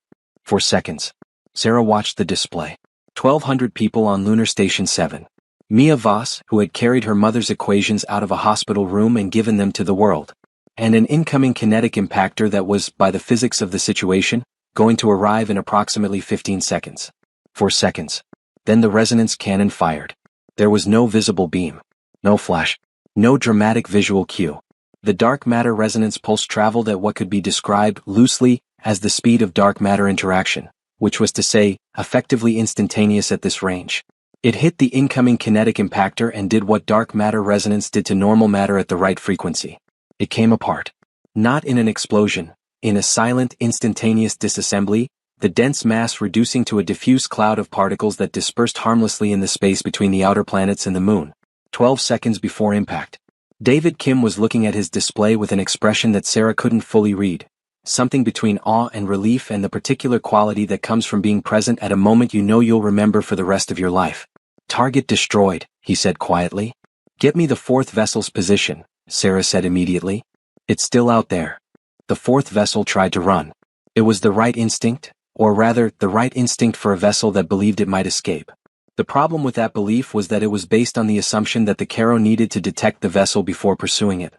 Speaker 1: 4 seconds. Sarah watched the display. 1,200 people on Lunar Station 7. Mia Voss, who had carried her mother's equations out of a hospital room and given them to the world. And an incoming kinetic impactor that was, by the physics of the situation, going to arrive in approximately 15 seconds. 4 seconds. Then the resonance cannon fired. There was no visible beam. No flash. No dramatic visual cue. The dark matter resonance pulse traveled at what could be described loosely as the speed of dark matter interaction, which was to say, effectively instantaneous at this range. It hit the incoming kinetic impactor and did what dark matter resonance did to normal matter at the right frequency. It came apart. Not in an explosion, in a silent, instantaneous disassembly, the dense mass reducing to a diffuse cloud of particles that dispersed harmlessly in the space between the outer planets and the moon. 12 seconds before impact. David Kim was looking at his display with an expression that Sarah couldn't fully read. Something between awe and relief and the particular quality that comes from being present at a moment you know you'll remember for the rest of your life. Target destroyed, he said quietly. Get me the fourth vessel's position, Sarah said immediately. It's still out there. The fourth vessel tried to run. It was the right instinct, or rather, the right instinct for a vessel that believed it might escape. The problem with that belief was that it was based on the assumption that the Caro needed to detect the vessel before pursuing it.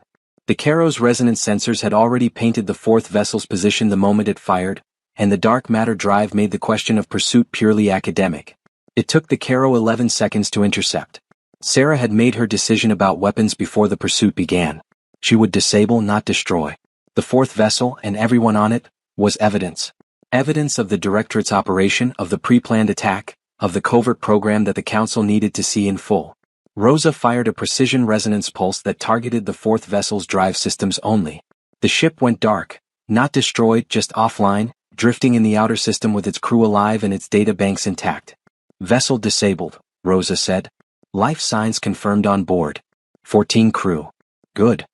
Speaker 1: The Caro's resonance sensors had already painted the fourth vessel's position the moment it fired, and the dark matter drive made the question of pursuit purely academic. It took the Caro 11 seconds to intercept. Sarah had made her decision about weapons before the pursuit began. She would disable, not destroy. The fourth vessel, and everyone on it, was evidence. Evidence of the Directorate's operation, of the pre-planned attack, of the covert program that the Council needed to see in full. Rosa fired a precision resonance pulse that targeted the fourth vessel's drive systems only. The ship went dark, not destroyed, just offline, drifting in the outer system with its crew alive and its data banks intact. Vessel disabled, Rosa said. Life signs confirmed on board. 14 crew. Good.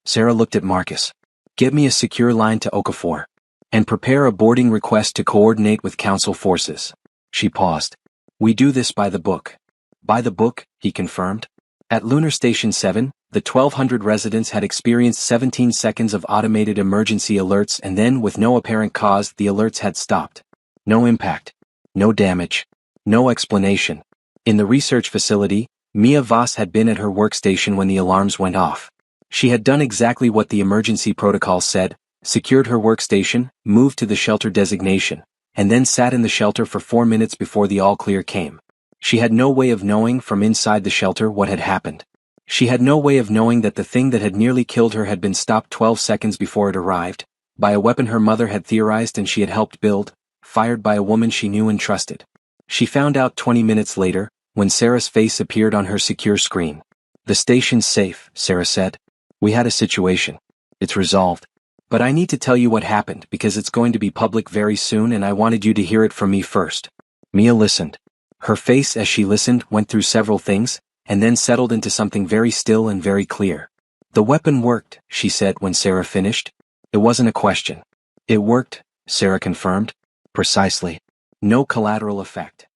Speaker 1: Sarah looked at Marcus. Get me a secure line to Okafor. And prepare a boarding request to coordinate with Council forces. She paused. We do this by the book. By the book, he confirmed. At Lunar Station 7, the 1200 residents had experienced 17 seconds of automated emergency alerts and then, with no apparent cause, the alerts had stopped. No impact. No damage. No explanation. In the research facility, Mia Voss had been at her workstation when the alarms went off. She had done exactly what the emergency protocol said, secured her workstation, moved to the shelter designation, and then sat in the shelter for 4 minutes before the all-clear came. She had no way of knowing from inside the shelter what had happened. She had no way of knowing that the thing that had nearly killed her had been stopped 12 seconds before it arrived, by a weapon her mother had theorized and she had helped build, fired by a woman she knew and trusted. She found out 20 minutes later, when Sarah's face appeared on her secure screen. The station's safe, Sarah said. We had a situation. It's resolved. But I need to tell you what happened because it's going to be public very soon and I wanted you to hear it from me first. Mia listened. Her face as she listened went through several things, and then settled into something very still and very clear. The weapon worked, she said when Sarah finished. It wasn't a question. It worked, Sarah confirmed. Precisely. No collateral effect.